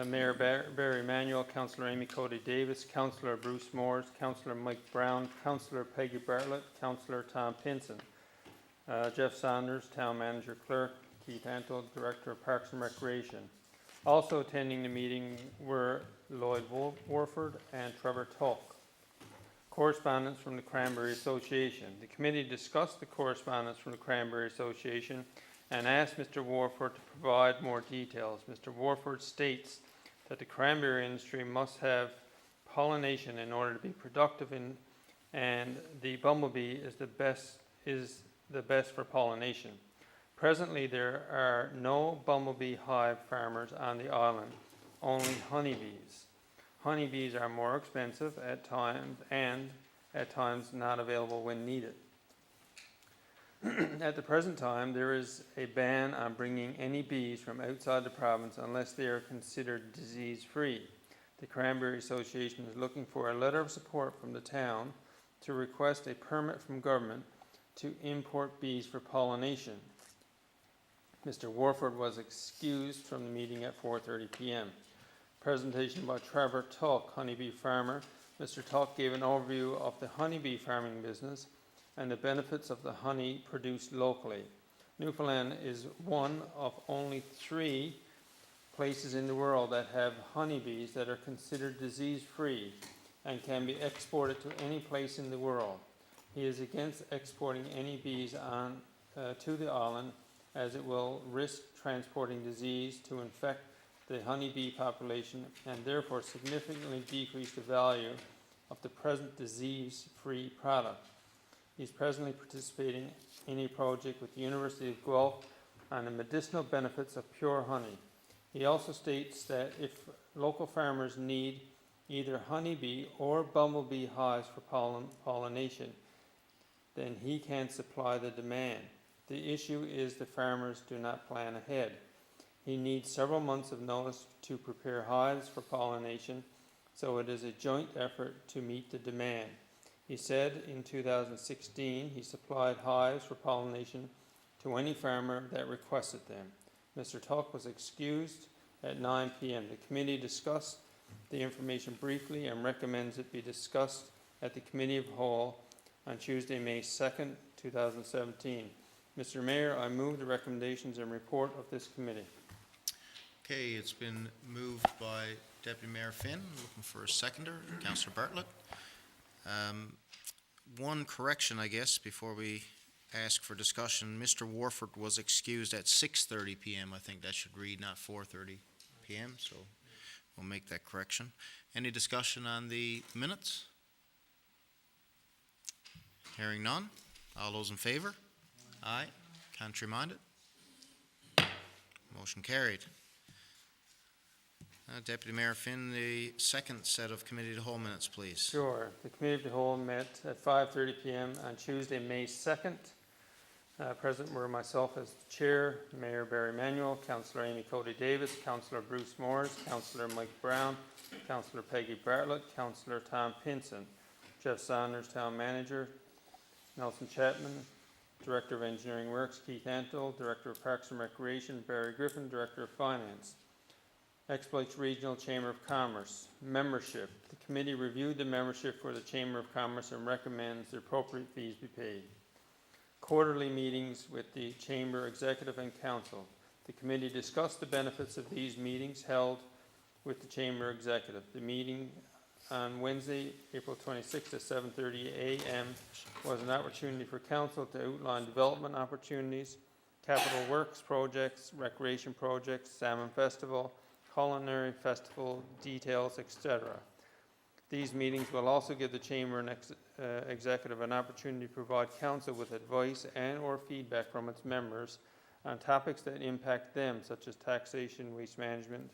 Mayor Barry Emanuel, Councillor Amy Cody Davis, Councillor Bruce Moores, Councillor Mike Brown, Councillor Peggy Bartlett, Councillor Tom Pinson, Jeff Saunders, Town Manager Clerk, Keith Antle, Director of Parks and Recreation. Also attending the meeting were Lloyd Warford and Trevor Tulk. Correspondence from the Cranberry Association. The committee discussed the correspondence from the Cranberry Association and asked Mr. Warford to provide more details. Mr. Warford states that the cranberry industry must have pollination in order to be productive, and the bumblebee is the best for pollination. Presently, there are no bumblebee hive farmers on the island, only honeybees. Honeybees are more expensive at times and at times not available when needed. At the present time, there is a ban on bringing any bees from outside the province unless they are considered disease-free. The Cranberry Association is looking for a letter of support from the town to request a permit from government to import bees for pollination. Mr. Warford was excused from the meeting at 4:30 p.m. Presentation by Trevor Tulk, honeybee farmer. Mr. Tulk gave an overview of the honeybee farming business and the benefits of the honey produced locally. Newfoundland is one of only 3 places in the world that have honeybees that are considered disease-free and can be exported to any place in the world. He is against exporting any bees to the island, as it will risk transporting disease to infect the honeybee population and therefore significantly decrease the value of the present disease-free product. He is presently participating in a project with the University of Guelph on the medicinal benefits of pure honey. He also states that if local farmers need either honeybee or bumblebee hives for pollination, then he can supply the demand. The issue is the farmers do not plan ahead. He needs several months of notice to prepare hives for pollination, so it is a joint effort to meet the demand. He said in 2016 he supplied hives for pollination to any farmer that requested them. Mr. Tulk was excused at 9 p.m. The committee discussed the information briefly and recommends it be discussed at the Committee of the Whole on Tuesday, May 2nd, 2017. Mr. Mayor, I move the recommendations and report of this committee. Okay, it's been moved by Deputy Mayor Finn, looking for a seconder, Councillor Bartlett. One correction, I guess, before we ask for discussion. Mr. Warford was excused at 6:30 p.m. I think that should read, not 4:30 p.m., so we'll make that correction. Any discussion on the minutes? Hearing none. All those in favor? Aye. Contrary-minded? Motion carried. Deputy Mayor Finn, the second set of Committee of the Whole minutes, please. Sure. The Committee of the Whole met at 5:30 p.m. on Tuesday, May 2nd. Present were myself as Chair, Mayor Barry Emanuel, Councillor Amy Cody Davis, Councillor Bruce Moores, Councillor Mike Brown, Councillor Peggy Bartlett, Councillor Tom Pinson, Jeff Saunders, Town Manager, Nelson Chapman, Director of Engineering Works, Keith Antle, Director of Parks and Recreation, Barry Griffin, Director of Finance. Exploits Regional Chamber of Commerce. Membership. The committee reviewed the membership for the Chamber of Commerce and recommends the appropriate fees be paid. Quarterly meetings with the Chamber Executive and Council. The committee discussed the benefits of these meetings held with the Chamber Executive. The meeting on Wednesday, April 26th at 7:30 a.m. was an opportunity for Council to outline development opportunities, capital works projects, recreation projects, salmon festival, culinary festival details, etc. These meetings will also give the Chamber and Executive an opportunity to provide Council with advice and or feedback from its members on topics that impact them, such as taxation, waste management,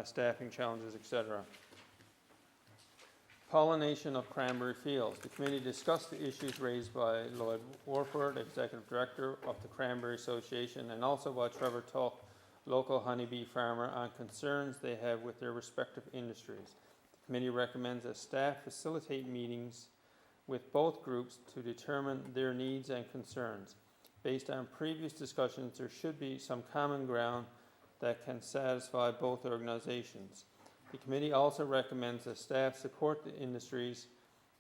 staffing challenges, etc. Pollination of cranberry fields. The committee discussed the issues raised by Lloyd Warford, Executive Director of the Cranberry Association, and also by Trevor Tulk, local honeybee farmer, on concerns they have with their respective industries. The committee recommends that staff facilitate meetings with both groups to determine their needs and concerns. Based on previous discussions, there should be some common ground that can satisfy both organizations. The committee also recommends that staff support the industries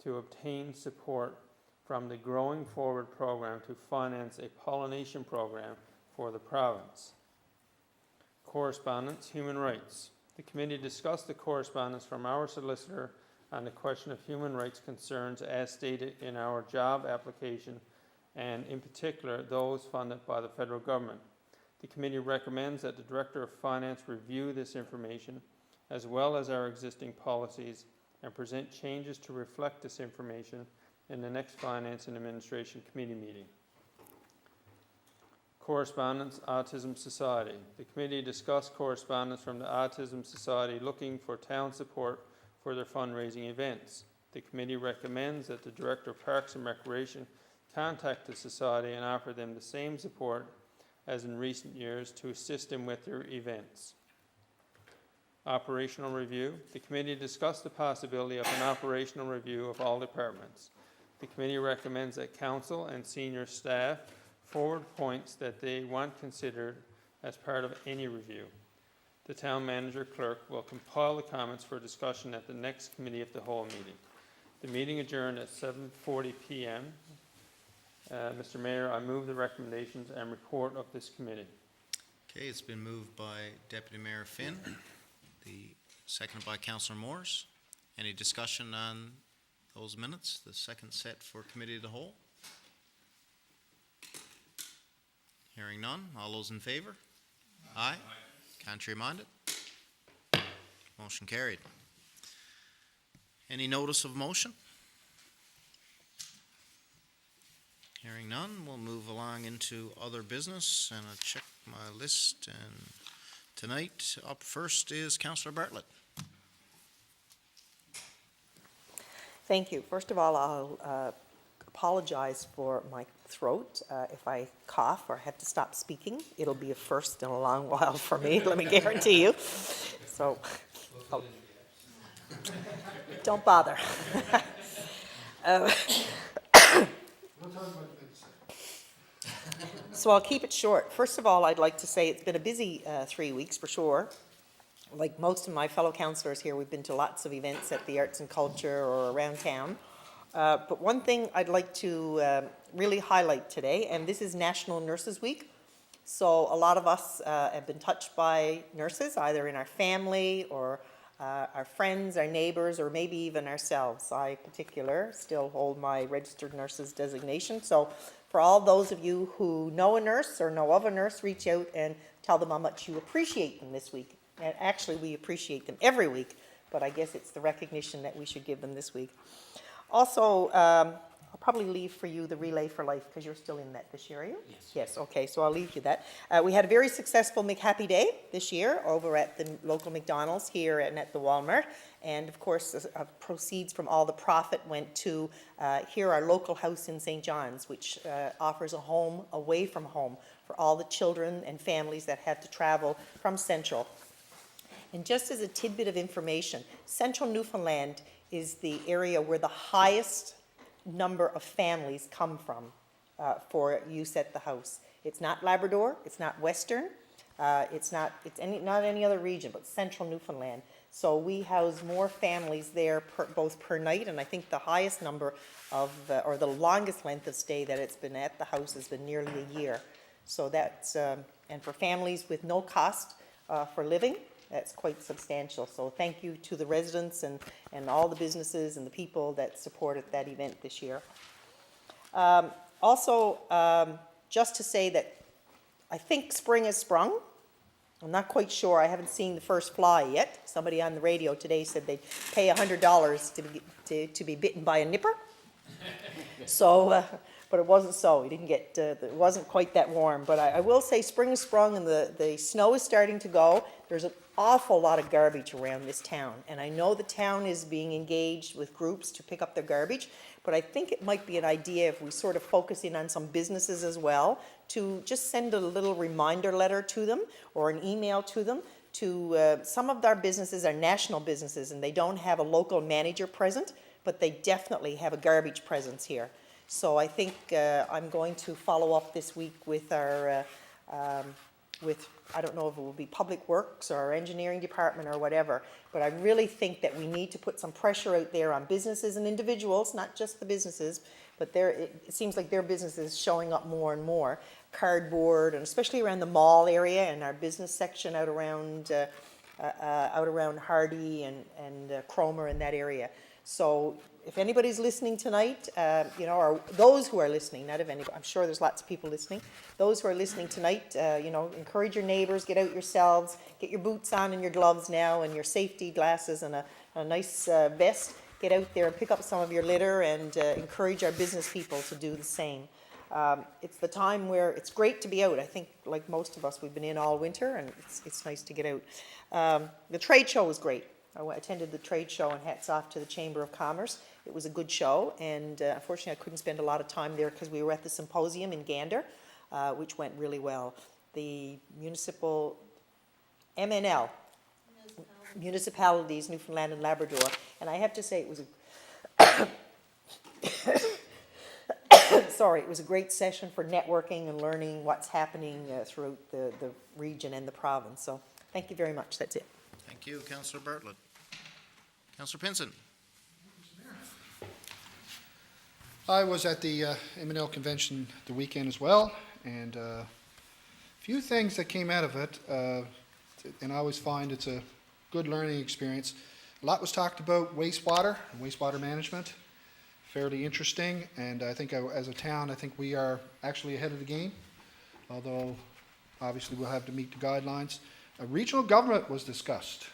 to obtain support from the Growing Forward program to finance a pollination program for the province. Correspondence, human rights. The committee discussed the correspondence from our solicitor on the question of human rights concerns as stated in our job application, and in particular those funded by the federal government. The committee recommends that the Director of Finance review this information as well as our existing policies and present changes to reflect this information in the next Finance and Administration Committee meeting. Correspondence, Autism Society. The committee discussed correspondence from the Autism Society looking for town support for their fundraising events. The committee recommends that the Director of Parks and Recreation contact the Society and offer them the same support as in recent years to assist them with their events. Operational review. The committee discussed the possibility of an operational review of all departments. The committee recommends that council and senior staff forward points that they want considered as part of any review. The town manager clerk will compile the comments for discussion at the next committee of the whole meeting. The meeting adjourned at 7:40 p.m. Mr. Mayor, I move the recommendations and report of this committee. Okay, it's been moved by Deputy Mayor Finn, seconded by Councillor Morris. Any discussion on those minutes, the second set for Committee of the Whole? Hearing none, all those in favor? Aye. Contrary minded? Motion carried. Any notice of motion? Hearing none, we'll move along into other business, and I'll check my list. And tonight, up first is Councillor Bartlett. Thank you. First of all, I'll apologize for my throat. If I cough or have to stop speaking, it'll be a first in a long while for me, let me guarantee you. So, don't bother. So I'll keep it short. First of all, I'd like to say it's been a busy 3 weeks for sure. Like most of my fellow councillors here, we've been to lots of events at the arts and culture or around town. But one thing I'd like to really highlight today, and this is National Nurses Week. So a lot of us have been touched by nurses, either in our family or our friends, our neighbors, or maybe even ourselves. I, in particular, still hold my registered nurse's designation. So for all those of you who know a nurse or know of a nurse, reach out and tell them how much you appreciate them this week. And actually, we appreciate them every week, but I guess it's the recognition that we should give them this week. Also, I'll probably leave for you the Relay for Life, because you're still in that this year, are you? Yes. Yes, okay, so I'll leave you that. We had a very successful McHappy Day this year over at the local McDonald's here and at the Walmart. And of course, proceeds from all the profit went to here, our local house in St. John's, which offers a home away from home for all the children and families that had to travel from Central. And just as a tidbit of information, Central Newfoundland is the area where the highest number of families come from for use at the house. It's not Labrador, it's not Western, it's not any other region, but Central Newfoundland. So we house more families there both per night, and I think the highest number of, or the longest length of stay that it's been at the house has been nearly a year. So that's, and for families with no cost for living, that's quite substantial. So thank you to the residents and all the businesses and the people that supported that event this year. Also, just to say that I think spring has sprung. I'm not quite sure. I haven't seen the first fly yet. Somebody on the radio today said they'd pay $100 to be bitten by a nipper. So, but it wasn't so. We didn't get, it wasn't quite that warm. But I will say spring has sprung and the snow is starting to go. There's an awful lot of garbage around this town. And I know the town is being engaged with groups to pick up their garbage. But I think it might be an idea if we sort of focus in on some businesses as well to just send a little reminder letter to them or an email to them. To some of our businesses are national businesses and they don't have a local manager present, but they definitely have a garbage presence here. So I think I'm going to follow up this week with our, I don't know if it will be Public Works or our engineering department or whatever, but I really think that we need to put some pressure out there on businesses and individuals, not just the businesses, but it seems like their business is showing up more and more. Cardboard, and especially around the mall area and our business section out around Hardy and Cromer in that area. So if anybody's listening tonight, you know, or those who are listening, not if anybody, I'm sure there's lots of people listening. Those who are listening tonight, you know, encourage your neighbors, get out yourselves, get your boots on and your gloves now and your safety glasses and a nice vest. Get out there and pick up some of your litter and encourage our business people to do the same. It's the time where it's great to be out. I think, like most of us, we've been in all winter, and it's nice to get out. The trade show was great. I attended the trade show, and hats off to the Chamber of Commerce. It was a good show, and unfortunately, I couldn't spend a lot of time there because we were at the symposium in Gander, which went really well. The municipal MNL, Municipalities, Newfoundland and Labrador, and I have to say it was a sorry, it was a great session for networking and learning what's happening throughout the region and the province. So thank you very much. That's it. Thank you, Councillor Bartlett. Councillor Pinson. I was at the MNL convention the weekend as well, and a few things that came out of it, and I always find it's a good learning experience. A lot was talked about wastewater and wastewater management. Fairly interesting, and I think as a town, I think we are actually ahead of the game, although obviously we'll have to meet the guidelines. A regional government was discussed,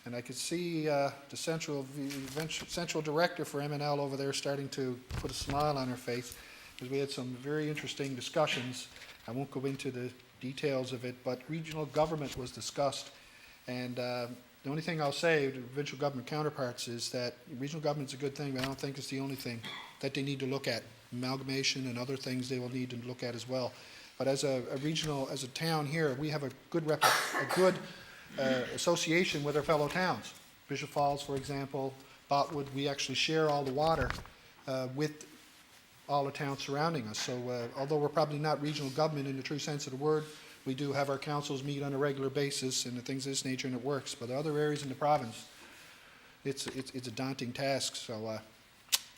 and I could see the central director for MNL over there starting to put a smile on her face, because we had some very interesting discussions. I won't go into the details of it, but regional government was discussed, and the only thing I'll say to provincial government counterparts is that regional government's a good thing, but I don't think it's the only thing that they need to look at. Amalgamation and other things they will need to look at as well. But as a town here, we have a good association with our fellow towns. Bishop Falls, for example, Botwood, we actually share all the water with all the towns surrounding us. So although we're probably not regional government in the true sense of the word, we do have our councils meet on a regular basis and things of this nature, and it works. But other areas in the province, it's a daunting task. So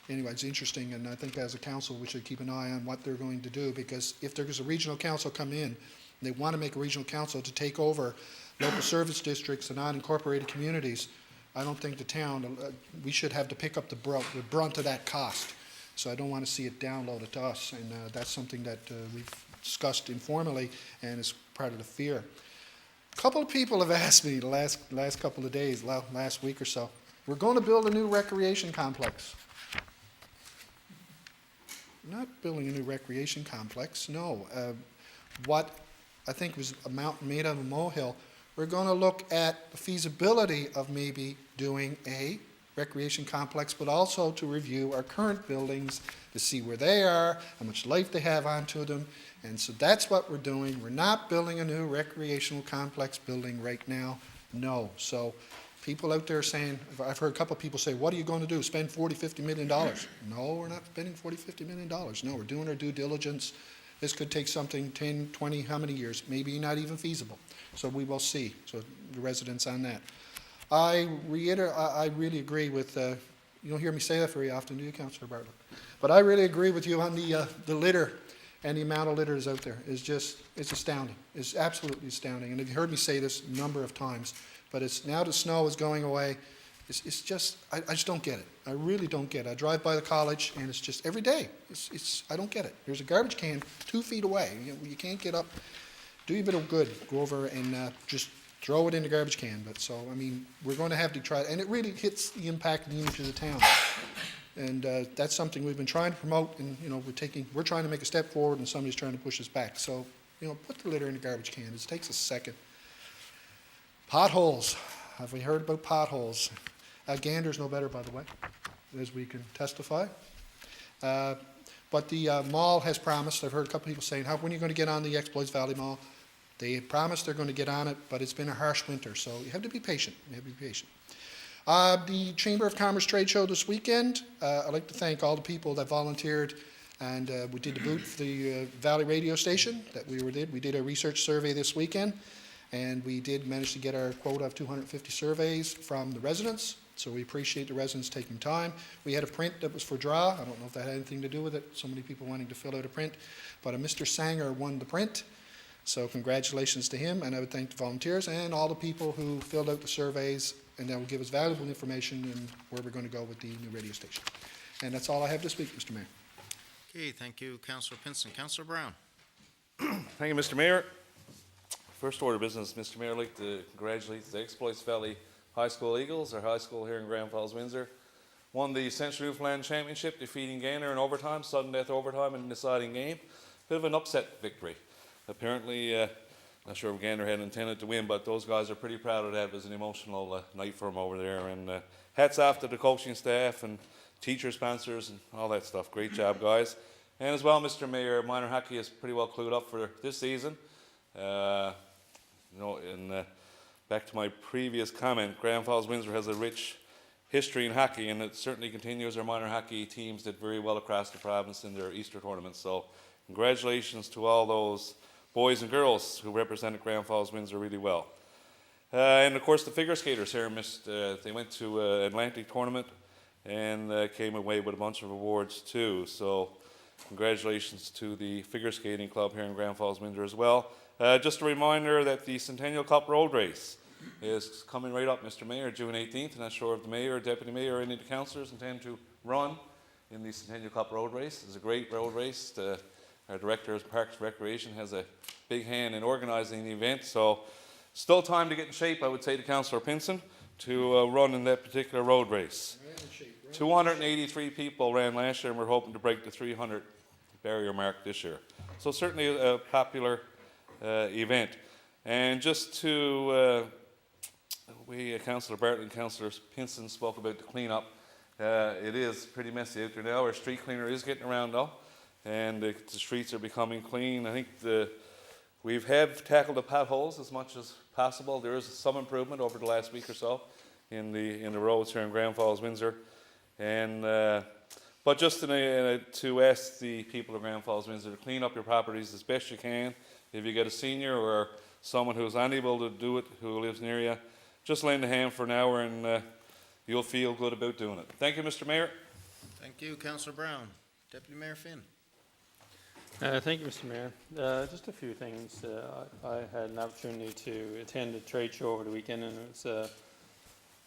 anyway, it's interesting, and I think as a council we should keep an eye on what they're going to do, because if there's a regional council come in, and they want to make a regional council to take over local service districts and unincorporated communities, I don't think the town, we should have to pick up the brunt of that cost. So I don't want to see it downloaded to us, and that's something that we've discussed informally, and it's part of the fear. A couple of people have asked me the last couple of days, last week or so, we're going to build a new recreation complex. We're not building a new recreation complex, no. What I think was a mountain made out of a molehill, we're going to look at the feasibility of maybe doing a recreation complex, but also to review our current buildings to see where they are, how much life they have onto them. And so that's what we're doing. We're not building a new recreational complex building right now, no. So people out there saying, I've heard a couple of people say, what are you going to do, spend $40, $50 million? No, we're not spending $40, $50 million. No, we're doing our due diligence. This could take something 10, 20, how many years? Maybe not even feasible. So we will see. So the residents on that. I really agree with, you don't hear me say that very often, do you, Councillor Bartlett? But I really agree with you on the litter, and the amount of litter is out there. It's astounding. It's absolutely astounding. And you've heard me say this a number of times, but it's now the snow is going away. It's just, I just don't get it. I really don't get it. I drive by the college, and it's just every day. I don't get it. There's a garbage can 2 feet away. You can't get up. Do you a bit of good. Go over and just throw it in the garbage can. But so, I mean, we're going to have to try, and it really hits the impact and the image of the town. And that's something we've been trying to promote, and we're trying to make a step forward, and somebody's trying to push us back. So, put the litter in the garbage can. It takes a second. Potholes. Have we heard about potholes? Gander's no better, by the way, as we can testify. But the mall has promised. I've heard a couple people saying, when are you going to get on the Exploits Valley Mall? They promised they're going to get on it, but it's been a harsh winter, so you have to be patient. The Chamber of Commerce trade show this weekend, I'd like to thank all the people that volunteered And we did the boot for the Valley radio station that we did. We did a research survey this weekend, and we did manage to get our quota of 250 surveys from the residents. So we appreciate the residents taking time. We had a print that was for draw. I don't know if that had anything to do with it. So many people wanting to fill out a print. But a Mr. Sanger won the print. So congratulations to him. And I would thank the volunteers and all the people who filled out the surveys, and that will give us valuable information in where we're going to go with the new radio station. And that's all I have this week, Mr. Mayor. Okay, thank you, Councillor Pinson. Councillor Brown. Thank you, Mr. Mayor. First order of business, Mr. Mayor, I'd like to congratulate the Exploits Valley High School Eagles, our high school here in Grand Falls-Windsor. Won the Central Newfoundland Championship, defeating Gaynor in overtime, sudden death overtime in the deciding game. Bit of an upset victory. Apparently, not sure if Gaynor had intended to win, but those guys are pretty proud of that. It was an emotional night for them over there. And hats off to the coaching staff and teacher sponsors and all that stuff. Great job, guys. And as well, Mr. Mayor, minor hockey is pretty well clued up for this season. Back to my previous comment, Grand Falls-Windsor has a rich history in hockey, and it certainly continues. Our minor hockey teams did very well across the province in their Easter tournaments. So congratulations to all those boys and girls who represented Grand Falls-Windsor really well. And of course, the figure skaters here they went to Atlantic tournament and came away with a bunch of awards too. So congratulations to the figure skating club here in Grand Falls-Windsor as well. Just a reminder that the Centennial Cup Road Race is coming right up, Mr. Mayor, June 18th. I'm not sure if the mayor, deputy mayor, or any of the councillors intend to run in the Centennial Cup Road Race. It's a great road race. Our director of Parks and Recreation has a big hand in organising the event. So still time to get in shape, I would say to Councillor Pinson, to run in that particular road race. 283 people ran last year, and we're hoping to break the 300 barrier mark this year. So certainly a popular event. And just to, Councillor Bartlett and Councillor Pinson spoke about the cleanup. It is pretty messy out there now. Our street cleaner is getting around though, and the streets are becoming clean. I think we have tackled the potholes as much as possible. There is some improvement over the last week or so in the roads here in Grand Falls-Windsor. And but just to ask the people of Grand Falls-Windsor to clean up your properties as best you can. If you get a senior or someone who's unable to do it, who lives near you, just lend a hand for an hour and you'll feel good about doing it. Thank you, Mr. Mayor. Thank you, Councillor Brown. Deputy Mayor Finn. Thank you, Mr. Mayor. Just a few things. I had an opportunity to attend a trade show over the weekend, and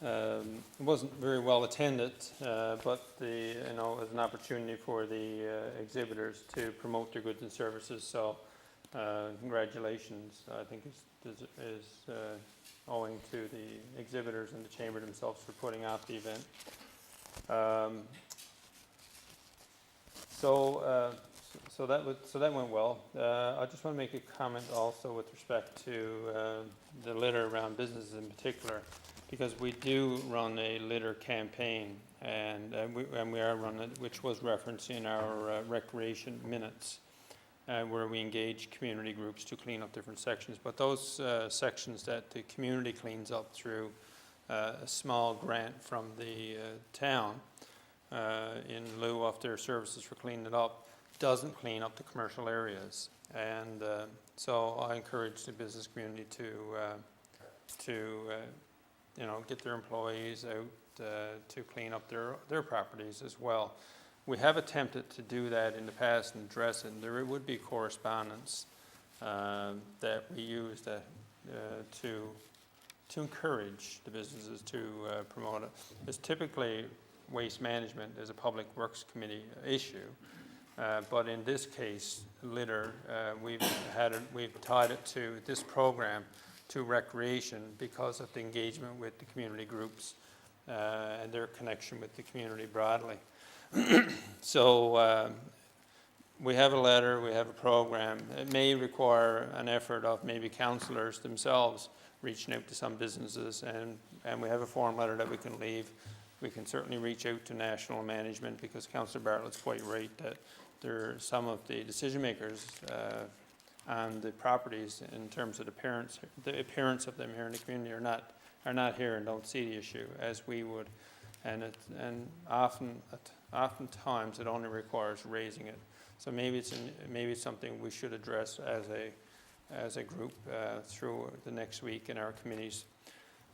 it wasn't very well attended, but it was an opportunity for the exhibitors to promote their goods and services. So congratulations, I think, is owing to the exhibitors and the chamber themselves for putting out the event. So that went well. I just want to make a comment also with respect to the litter around businesses in particular, because we do run a litter campaign, and we are running it, which was referenced in our recreation minutes, where we engage community groups to clean up different sections. But those sections that the community cleans up through a small grant from the town in lieu of their services for cleaning it up, doesn't clean up the commercial areas. And so I encourage the business community to get their employees out to clean up their properties as well. We have attempted to do that in the past and address it, and there would be correspondence that we use to encourage the businesses to promote it. It's typically waste management is a public works committee issue, but in this case, litter, we've tied it to this program to recreation because of the engagement with the community groups and their connection with the community broadly. So we have a letter, we have a program. It may require an effort of maybe councillors themselves reaching out to some businesses, and we have a form letter that we can leave. We can certainly reach out to national management, because Councillor Bartlett's quite right that there are some of the decision makers on the properties in terms of the appearance of them here in the community are not here and don't see the issue as we would, and often oftentimes it only requires raising it. So maybe it's something we should address as a group through the next week in our committees,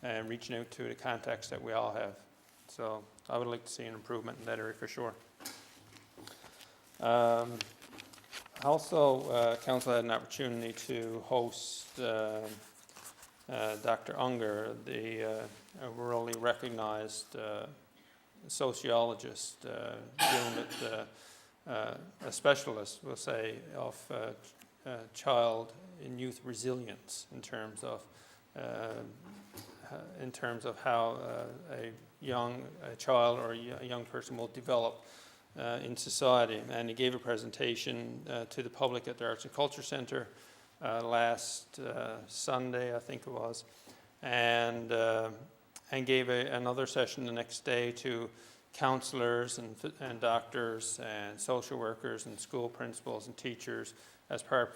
and reaching out to the contacts that we all have. So I would like to see an improvement in that area for sure. Also, Council had an opportunity to host Dr. Unger, the worldly recognized sociologist, dealing with a specialist, we'll say, of child and youth resilience in terms of how a child or a young person will develop in society. And he gave a presentation to the public at the Arts and Culture Centre last Sunday, I think it was, and gave another session the next day to counselors and doctors and social workers and school principals and teachers as part of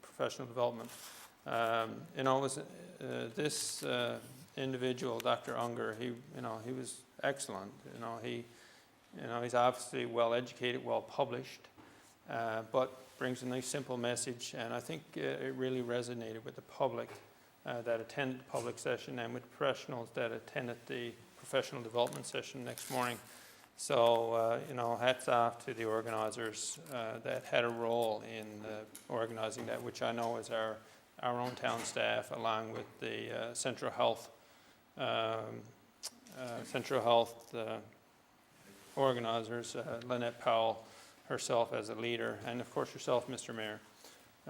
professional development. It was this individual, Dr. Unger. He was excellent. He's obviously well educated, well published, but brings a nice simple message, and I think it really resonated with the public that attended the public session and with professionals that attended the professional development session next morning. So, hats off to the organizers that had a role in organizing that, which I know is our own town staff, along with the Central Health organizers, Lynette Powell herself as a leader, and of course yourself, Mr. Mayor,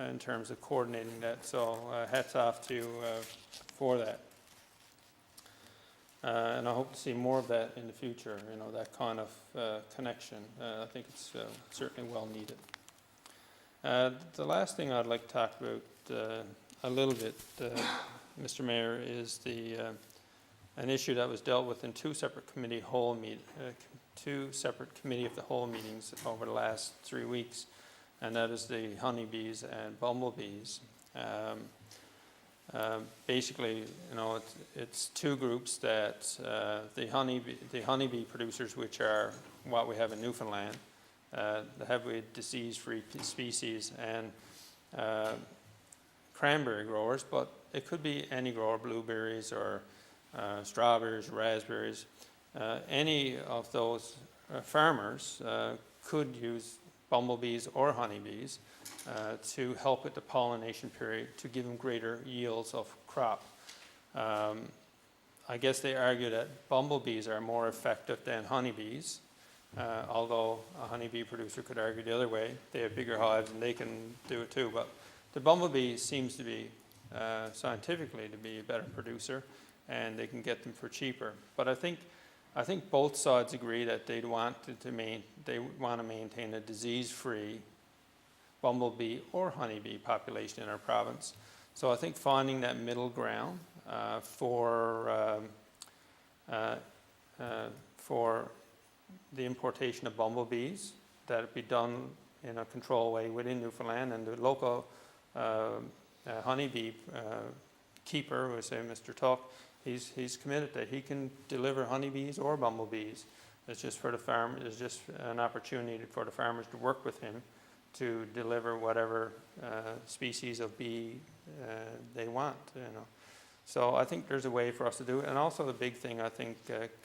in terms of coordinating that. So hats off to you for that. And I hope to see more of that in the future, that kind of connection. I think it's certainly well needed. The last thing I'd like to talk about a little bit, Mr. Mayor, is an issue that was dealt with in two separate committee of the whole meetings over the last 3 weeks, and that is the honeybees and bumblebees. Basically, it's two groups that the honeybee producers, which are what we have in Newfoundland, the heavily disease-free species, and cranberry growers, but it could be any grower, blueberries or strawberries, raspberries. Any of those farmers could use bumblebees or honeybees to help with the pollination period, to give them greater yields of crop. I guess they argue that bumblebees are more effective than honeybees, although a honeybee producer could argue the other way. They have bigger hives and they can do it too, but the bumblebee seems to be scientifically to be a better producer, and they can get them for cheaper. But I think both sides agree that they want to maintain a disease-free bumblebee or honeybee population in our province. So I think finding that middle ground for the importation of bumblebees, that it be done in a controlled way within Newfoundland, and the local honeybee keeper, we say Mr. Tuck, he's committed that he can deliver honeybees or bumblebees. It's just for the farm. It's just an opportunity for the farmers to work with him to deliver whatever species of bee they want. So I think there's a way for us to do it. And also the big thing I think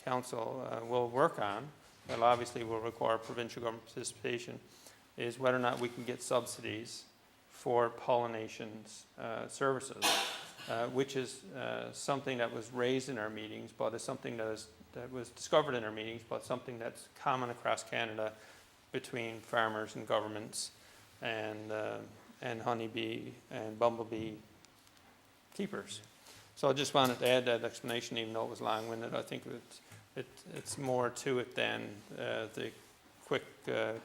council will work on, and obviously will require provincial government participation, is whether or not we can get subsidies for pollination services. Which is something that was raised in our meetings, but is something that was discovered in our meetings, but something that's common across Canada between farmers and governments and honeybee and bumblebee keepers. So I just wanted to add that explanation, even though it was long-winded. I think it's more to it than the quick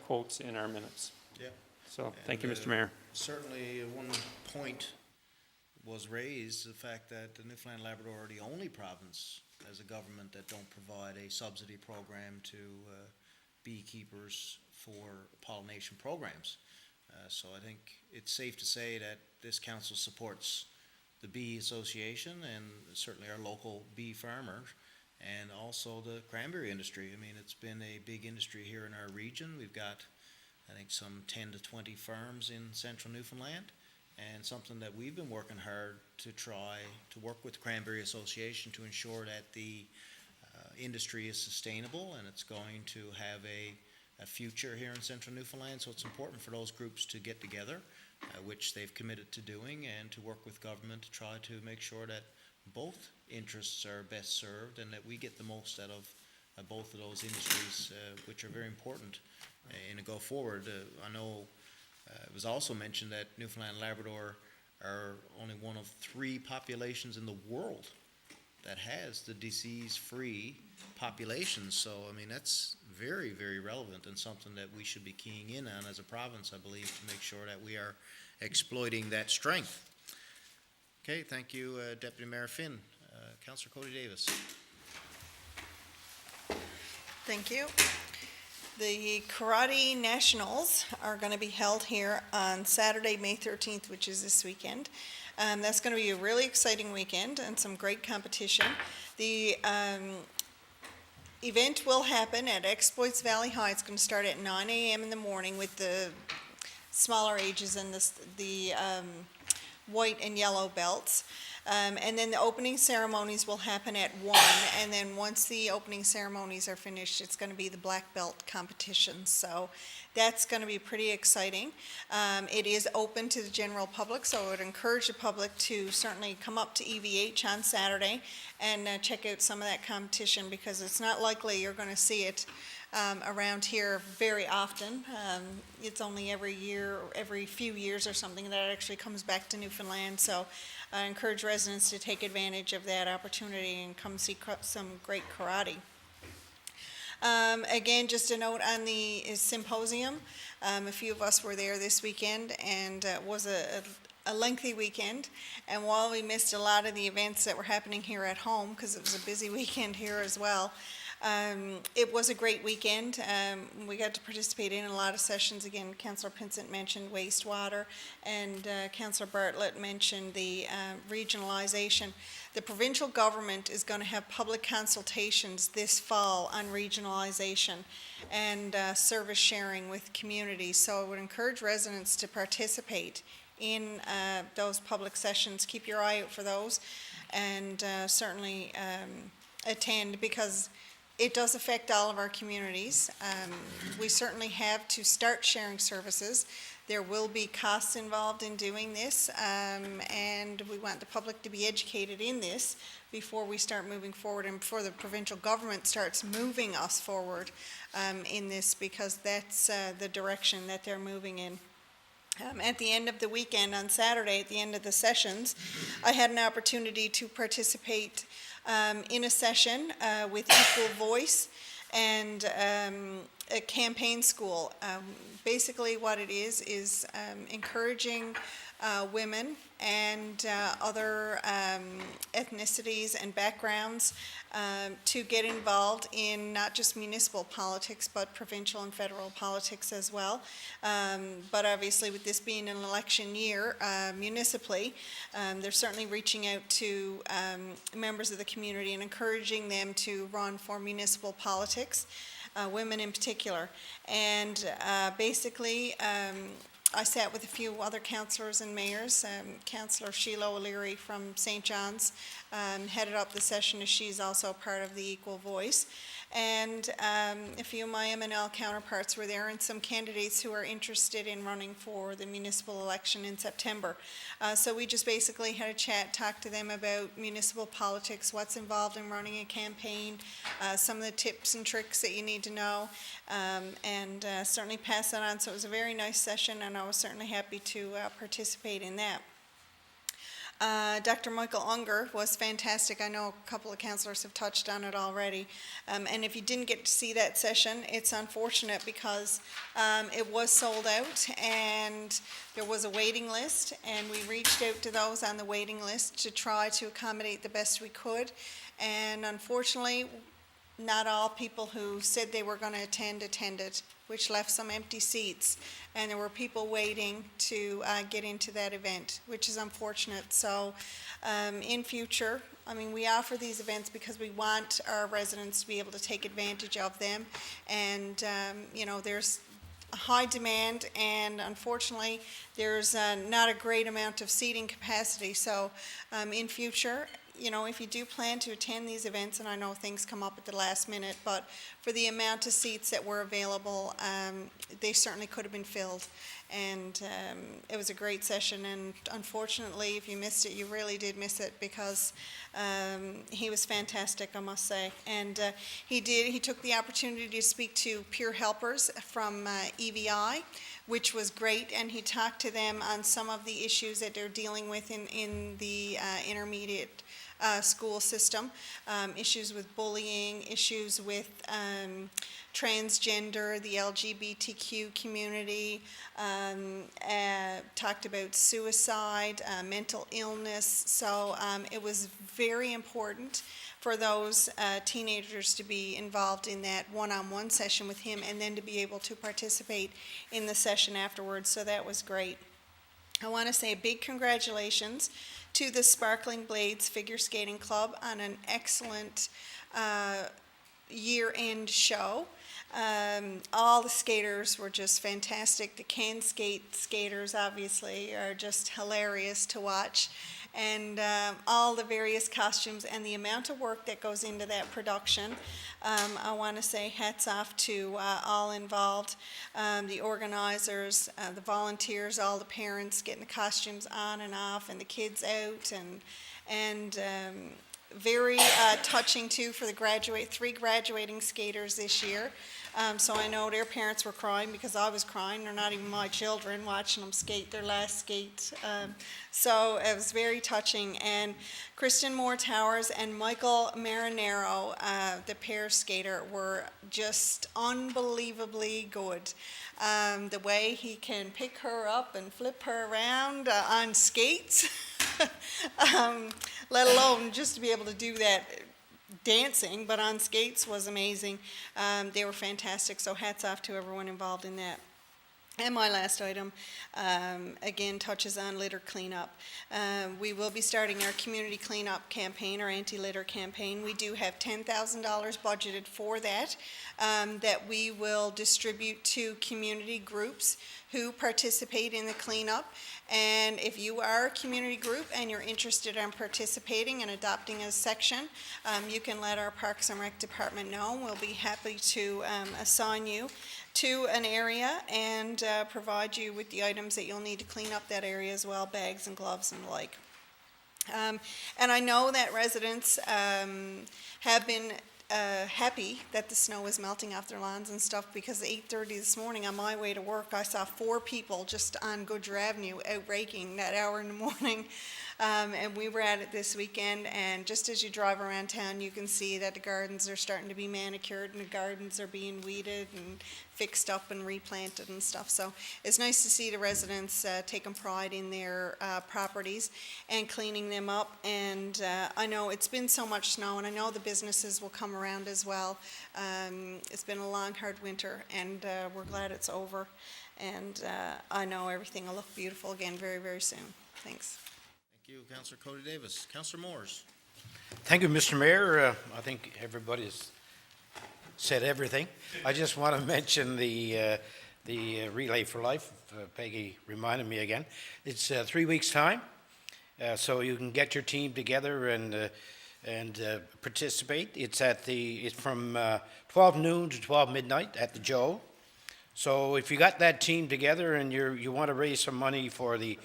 quotes in our minutes. Yeah. So thank you, Mr. Mayor. Certainly, one point was raised, the fact that the Newfoundland and Labrador are the only province as a government that don't provide a subsidy program to beekeepers for pollination programs. So I think it's safe to say that this council supports the Bee Association and certainly our local bee farmers, and also the cranberry industry. I mean, it's been a big industry here in our region. We've got, I think, some 10 to 20 firms in central Newfoundland, and something that we've been working hard to try to work with the Cranberry Association to ensure that the industry is sustainable and it's going to have a future here in central Newfoundland. So it's important for those groups to get together, which they've committed to doing, and to work with government to try to make sure that both interests are best served and that we get the most out of both of those industries, which are very important in a go forward. I know it was also mentioned that Newfoundland and Labrador are only one of 3 populations in the world that has the disease-free population. So, I mean, that's very, very relevant and something that we should be keying in on as a province, I believe, to make sure that we are exploiting that strength. Okay, thank you, Deputy Mayor Finn. Councillor Cody Davis. Thank you. The Karate Nationals are going to be held here on Saturday, May 13th, which is this weekend. That's going to be a really exciting weekend and some great competition. The event will happen at Exploits Valley High. It's going to start at 9 a.m. in the morning with the smaller ages and the white and yellow belts. And then the opening ceremonies will happen at 1, and then once the opening ceremonies are finished, it's going to be the black belt competition. So that's going to be pretty exciting. It is open to the general public, so I would encourage the public to certainly come up to EVH on Saturday and check out some of that competition, because it's not likely you're going to see it around here very often. It's only every year, every few years or something that it actually comes back to Newfoundland. So I encourage residents to take advantage of that opportunity and come see some great karate. Again, just a note on the symposium. A few of us were there this weekend, and it was a lengthy weekend. And while we missed a lot of the events that were happening here at home, because it was a busy weekend here as well, it was a great weekend. We got to participate in a lot of sessions. Again, Councillor Pinsent mentioned wastewater, and Councillor Bartlett mentioned the regionalization. The provincial government is going to have public consultations this fall on regionalization and service sharing with communities. So I would encourage residents to participate in those public sessions. Keep your eye out for those, and certainly attend, because it does affect all of our communities. We certainly have to start sharing services. There will be costs involved in doing this, and we want the public to be educated in this before we start moving forward and before the provincial government starts moving us forward in this, because that's the direction that they're moving in. At the end of the weekend, on Saturday, at the end of the sessions, I had an opportunity to participate in a session with Equal Voice and a campaign school. Basically what it is encouraging women and other ethnicities and backgrounds to get involved in not just municipal politics, but provincial and federal politics as well. But obviously, with this being an election year municipally, they're certainly reaching out to members of the community and encouraging them to run for municipal politics, women in particular. And basically, I sat with a few other councillors and mayors. Councillor Sheila O'Leary from St. John's headed up the session, as she's also part of the Equal Voice. And a few of my M&L counterparts were there, and some candidates who are interested in running for the municipal election in September. So we just basically had a chat, talked to them about municipal politics, what's involved in running a campaign, some of the tips and tricks that you need to know, and certainly pass that on. So it was a very nice session, and I was certainly happy to participate in that. Dr. Michael Unger was fantastic. I know a couple of councillors have touched on it already. And if you didn't get to see that session, it's unfortunate, because it was sold out and there was a waiting list, and we reached out to those on the waiting list to try to accommodate the best we could. And unfortunately, not all people who said they were going to attend attended, which left some empty seats. And there were people waiting to get into that event, which is unfortunate. So in future, I mean, we offer these events because we want our residents to be able to take advantage of them. And, you know, there's a high demand, and unfortunately, there's not a great amount of seating capacity. So in future, you know, if you do plan to attend these events, and I know things come up at the last minute, but for the amount of seats that were available, they certainly could have been filled. And it was a great session, and unfortunately, if you missed it, you really did miss it, because he was fantastic, I must say. And he took the opportunity to speak to peer helpers from EVI, which was great, and he talked to them on some of the issues that they're dealing with in the intermediate school system, issues with bullying, issues with transgender, the LGBTQ community, talked about suicide, mental illness. So it was very important for those teenagers to be involved in that one-on-one session with him, and then to be able to participate in the session afterwards. So that was great. I want to say a big congratulations to the Sparkling Blades Figure Skating Club on an excellent year-end show. All the skaters were just fantastic. The can skate skaters, obviously, are just hilarious to watch. And all the various costumes and the amount of work that goes into that production. I want to say hats off to all involved, the organizers, the volunteers, all the parents getting the costumes on and off, and the kids out, and very touching too for the three graduating skaters this year. So I know their parents were crying, because I was crying. They're not even my children, watching them skate their last skate. So it was very touching. And Kristen Moore Towers and Michael Marinero, the pair skater, were just unbelievably good. The way he can pick her up and flip her around on skates, let alone just to be able to do that dancing, but on skates, was amazing. They were fantastic, so hats off to everyone involved in that. And my last item, again, touches on litter cleanup. We will be starting our community cleanup campaign, our anti-litter campaign. We do have $10,000 budgeted for that, that we will distribute to community groups who participate in the cleanup. And if you are a community group and you're interested in participating and adopting a section, you can let our Parks and Rec department know. We'll be happy to assign you to an area and provide you with the items that you'll need to clean up that area as well, bags and gloves and the like. And I know that residents have been happy that the snow is melting off their lawns and stuff, because at 8:30 this morning on my way to work, I saw 4 people just on Goodger Avenue out raking that hour in the morning. And we were at it this weekend, and just as you drive around town, you can see that the gardens are starting to be manicured, and the gardens are being weeded and fixed up and replanted and stuff. So it's nice to see the residents taking pride in their properties and cleaning them up. And I know it's been so much snow, and I know the businesses will come around as well. It's been a long, hard winter, and we're glad it's over. And I know everything will look beautiful again very, very soon. Thanks. Thank you, Councillor Cody Davis. Councillor Moores. Thank you, Mr. Mayor. I think everybody's said everything. I just want to mention the Relay for Life. Peggy reminded me again. It's 3 weeks' time, so you can get your team together and participate. It's from 12 noon to 12 midnight at the Joe. So if you got that team together and you want to raise some money for the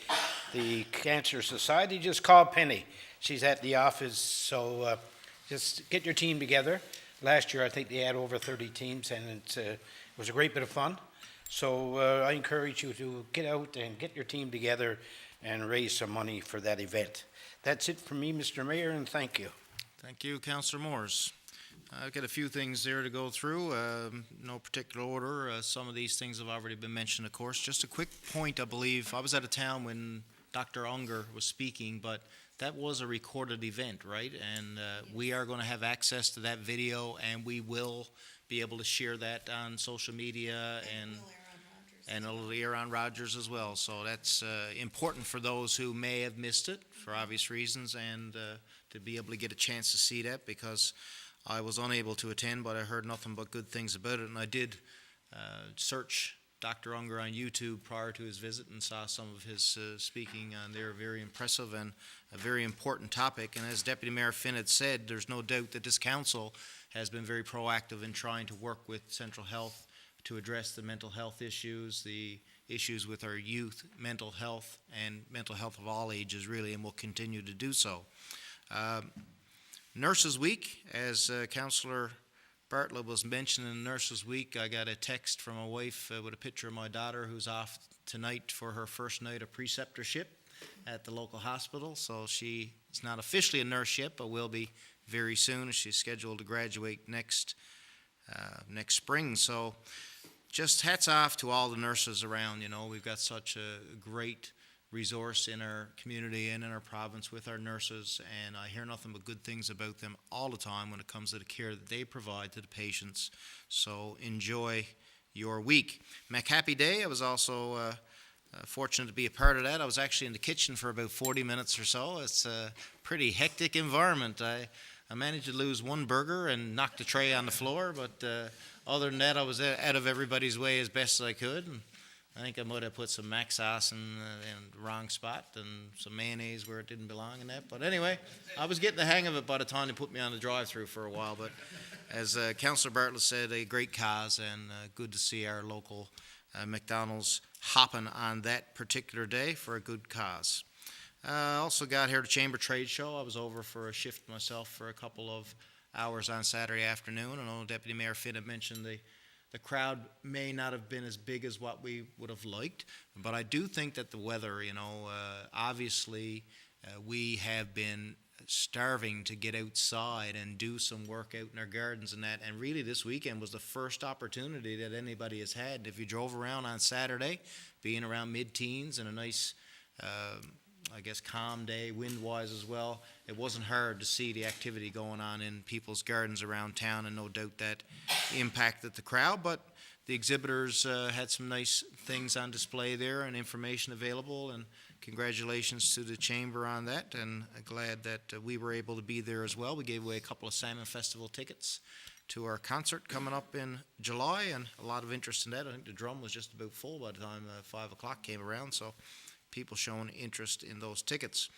Cancer Society, just call Penny. She's at the office, so just get your team together. Last year, I think they had over 30 teams, and it was a great bit of fun. So I encourage you to get out and get your team together and raise some money for that event. That's it from me, Mr. Mayor, and thank you. Thank you, Councillor Moores. I've got a few things there to go through, no particular order. Some of these things have already been mentioned, of course. Just a quick point, I believe. I was out of town when Dr. Unger was speaking, but that was a recorded event, right? And we are going to have access to that video, and we will be able to share that on social media, and it'll air on Rogers as well. So that's important for those who may have missed it for obvious reasons, and to be able to get a chance to see that, because I was unable to attend, but I heard nothing but good things about it. And I did search Dr. Unger on YouTube prior to his visit and saw some of his speaking on there. Very impressive and a very important topic. And as Deputy Mayor Finn had said, there's no doubt that this council has been very proactive in trying to work with Central Health to address the mental health issues, the issues with our youth, mental health, and mental health of all ages, really, and will continue to do so. Nurses Week, as Councillor Bartlett was mentioning Nurses Week, I got a text from my wife with a picture of my daughter who's off tonight for her first night of preceptorship at the local hospital. So she is not officially a nurse yet, but will be very soon. She's scheduled to graduate next spring. So just hats off to all the nurses around. You know, we've got such a great resource in our community and in our province with our nurses, and I hear nothing but good things about them all the time when it comes to the care that they provide to the patients. So enjoy your week. McHappy Day, I was also fortunate to be a part of that. I was actually in the kitchen for about 40 minutes or so. It's a pretty hectic environment. I managed to lose one burger and knock the tray on the floor, but other than that, I was out of everybody's way as best as I could. And I think I might have put some mac sauce in the wrong spot and some mayonnaise where it didn't belong in that. But anyway, I was getting the hang of it by the time they put me on the drive-through for a while. But as Councillor Bartlett said, a great cause, and good to see our local McDonald's hopping on that particular day for a good cause. Also got here to Chamber Trade Show. I was over for a shift myself for a couple of hours on Saturday afternoon. I know Deputy Mayor Finn had mentioned the crowd may not have been as big as what we would have liked, but I do think that the weather, obviously we have been starving to get outside and do some work out in our gardens and that, and really this weekend was the first opportunity that anybody has had. If you drove around on Saturday, being around mid-teens and a nice calm day, wind-wise as well, it wasn't hard to see the activity going on in people's gardens around town, and no doubt that impacted the crowd. But the exhibitors had some nice things on display there and information available, and congratulations to the Chamber on that, and glad that we were able to be there as well. We gave away a couple of Salmon Festival tickets to our concert coming up in July, and a lot of interest in that. I think the drum was just about full by the time 5 o'clock came around, so people showing interest in those tickets.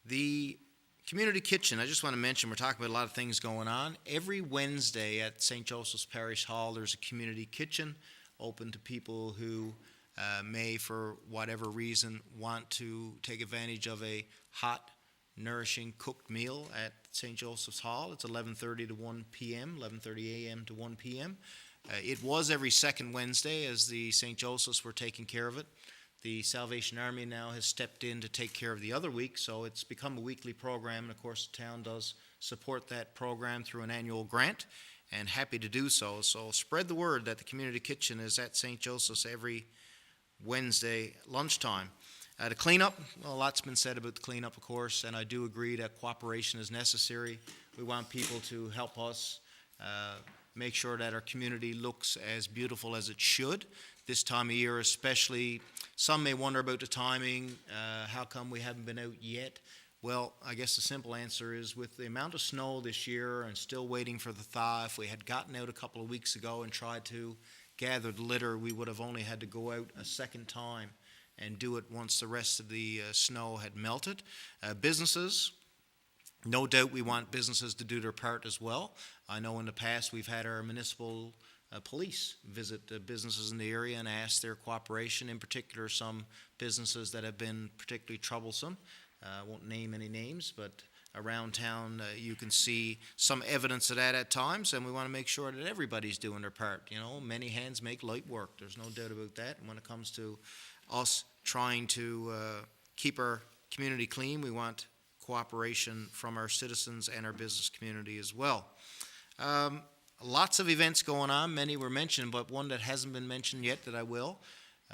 The community kitchen, I just want to mention, we're talking about a lot of things going on. Every Wednesday at St. Joseph's Parish Hall, there's a community kitchen open to people who may, for whatever reason, want to take advantage of a hot, nourishing, cooked meal at St. Joseph's Hall. It's 11:30 to 1 p.m., 11:30 a.m. to 1 p.m. It was every second Wednesday as the St. Joseph's were taking care of it. The Salvation Army now has stepped in to take care of the other week, so it's become a weekly program, and of course the town does support that program through an annual grant, and happy to do so. So spread the word that the community kitchen is at St. Joseph's every Wednesday lunchtime. The cleanup, well, a lot's been said about the cleanup, of course, and I do agree that cooperation is necessary. We want people to help us make sure that our community looks as beautiful as it should. This time of year especially, some may wonder about the timing, how come we haven't been out yet? Well, I guess the simple answer is with the amount of snow this year and still waiting for the thaw, if we had gotten out a couple of weeks ago and tried to gather the litter, we would have only had to go out a second time and do it once the rest of the snow had melted. Businesses, no doubt we want businesses to do their part as well. I know in the past we've had our municipal police visit businesses in the area and ask their cooperation, in particular some businesses that have been particularly troublesome. I won't name any names, but around town you can see some evidence of that at times, and we want to make sure that everybody's doing their part. You know, many hands make light work. There's no doubt about that. And when it comes to us trying to keep our community clean, we want cooperation from our citizens and our business community as well. Lots of events going on. Many were mentioned, but one that hasn't been mentioned yet that I will.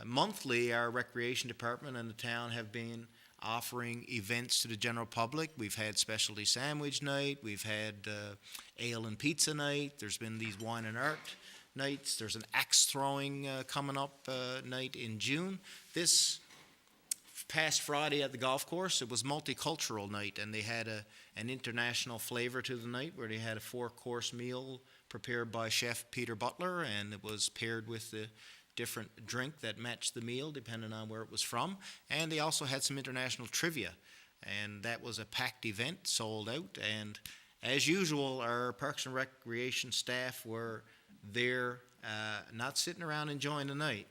Monthly, our recreation department and the town have been offering events to the general public. We've had specialty sandwich night, we've had ale and pizza night, there's been these wine and art nights, there's an axe throwing coming up night in June. This past Friday at the golf course, it was multicultural night, and they had an international flavor to the night where they had a 4-course meal prepared by Chef Peter Butler, and it was paired with the different drink that matched the meal depending on where it was from. And they also had some international trivia, and that was a packed event, sold out. And as usual, our Parks and Recreation staff were there, not sitting around enjoying the night.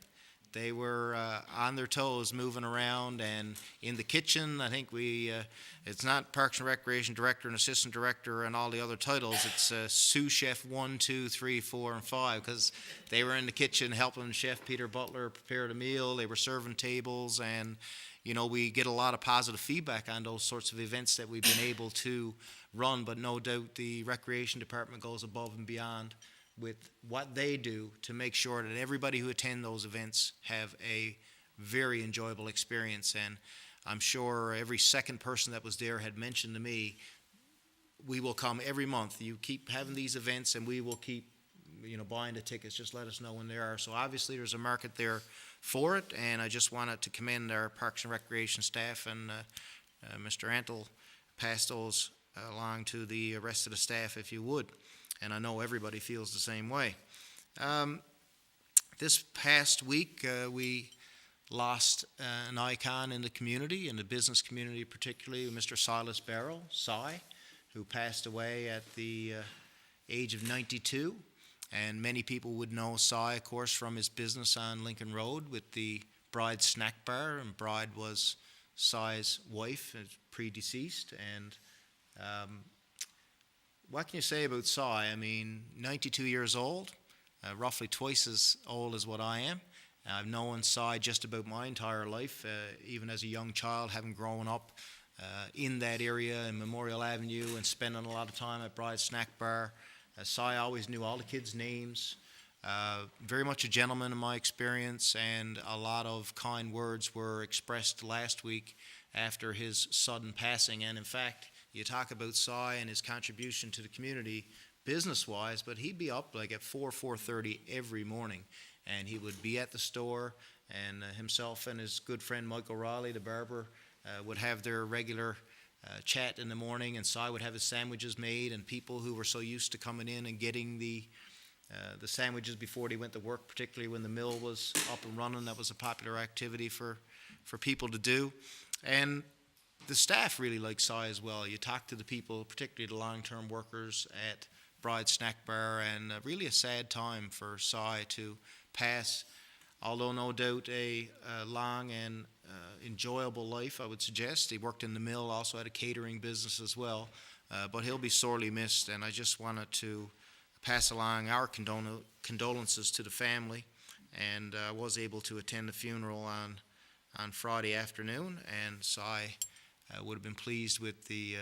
They were on their toes, moving around, and in the kitchen. I think it's not Parks and Recreation Director and Assistant Director and all the other titles. It's sous chef 1, 2, 3, 4, and 5, because they were in the kitchen helping Chef Peter Butler prepare the meal. They were serving tables, and we get a lot of positive feedback on those sorts of events that we've been able to run. But no doubt the Recreation Department goes above and beyond with what they do to make sure that everybody who attend those events have a very enjoyable experience. And I'm sure every second person that was there had mentioned to me, we will come every month. You keep having these events and we will keep buying the tickets. Just let us know when they are. So obviously there's a market there for it, and I just wanted to commend our Parks and Recreation staff, and Mr. Antle pass those along to the rest of the staff if you would. And I know everybody feels the same way. This past week, we lost an icon in the community, in the business community particularly, Mr. Silas Barrow, Si, who passed away at the age of 92. And many people would know Si, of course, from his business on Lincoln Road with the Bride Snack Bar, and Bride was Si's wife, predeceased. And what can you say about Si? I mean, 92 years old, roughly twice as old as what I am. I've known Si just about my entire life, even as a young child, having grown up in that area in Memorial Avenue and spending a lot of time at Bride Snack Bar. Si always knew all the kids' names. Very much a gentleman in my experience, and a lot of kind words were expressed last week after his sudden passing. And in fact, you talk about Si and his contribution to the community business-wise, but he'd be up like at 4:30 every morning, and he would be at the store, and himself and his good friend Michael Riley, the barber, would have their regular chat in the morning, and Si would have his sandwiches made, and people who were so used to coming in and getting the sandwiches before they went to work, particularly when the mill was up and running, that was a popular activity for people to do. And the staff really liked Si as well. You talk to the people, particularly the long-term workers at Bride Snack Bar, and really a sad time for Si to pass, although no doubt a long and enjoyable life, I would suggest. He worked in the mill, also had a catering business as well, but he'll be sorely missed, and I just wanted to pass along our condolences to the family, and I was able to attend the funeral on Friday afternoon, and Si would have been pleased with the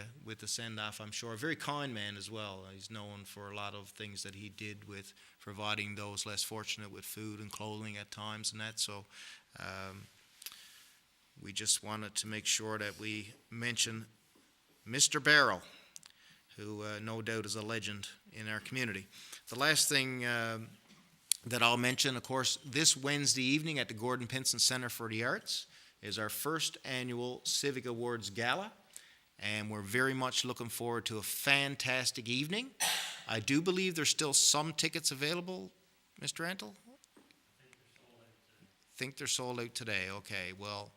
send-off, I'm sure. A very kind man as well. He's known for a lot of things that he did with providing those less fortunate with food and clothing at times and that. So we just wanted to make sure that we mention Mr. Barrow, who no doubt is a legend in our community. The last thing that I'll mention, of course, this Wednesday evening at the Gordon Pinson Center for the Arts is our first annual Civic Awards Gala, and we're very much looking forward to a fantastic evening. I do believe there's still some tickets available, Mr. Antle? Think they're sold out today. Okay, well,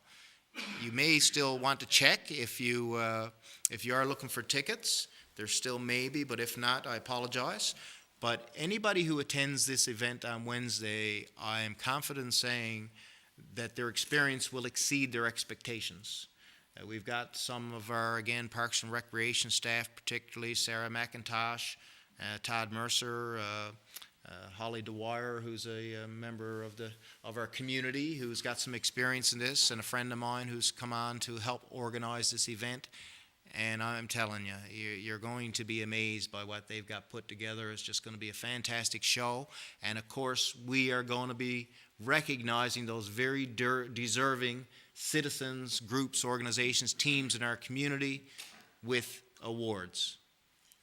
you may still want to check if you are looking for tickets. There still may be, but if not, I apologize. But anybody who attends this event on Wednesday, I am confident in saying that their experience will exceed their expectations. We've got some of our, again, Parks and Recreation staff, particularly Sarah McIntosh, Todd Mercer, Holly Dwyer, who's a member of our community, who's got some experience in this, and a friend of mine who's come on to help organize this event. And I'm telling you, you're going to be amazed by what they've got put together. It's just going to be a fantastic show. And of course, we are going to be recognizing those very deserving citizens, groups, organizations, teams in our community with awards.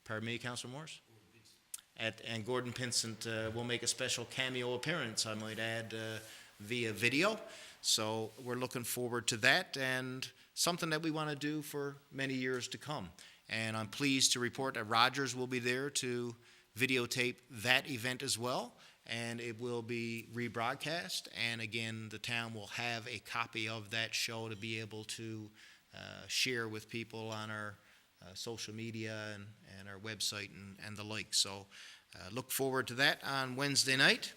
Pardon me, Councilor Morris? And Gordon Pinsent will make a special cameo appearance, I might add, via video. So we're looking forward to that, and something that we want to do for many years to come. And I'm pleased to report that Rogers will be there to videotape that event as well, and it will be rebroadcast. And again, the town will have a copy of that show to be able to share with people on our social media and our website and the like. So look forward to that on Wednesday night.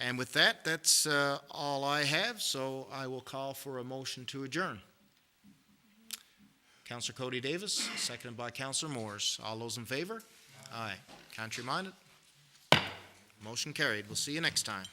And with that, that's all I have, so I will call for a motion to adjourn. Councilor Cody Davis, seconded by Councilor Morris. All those in favor? Aye. Contrary minded? Motion carried. We'll see you next time.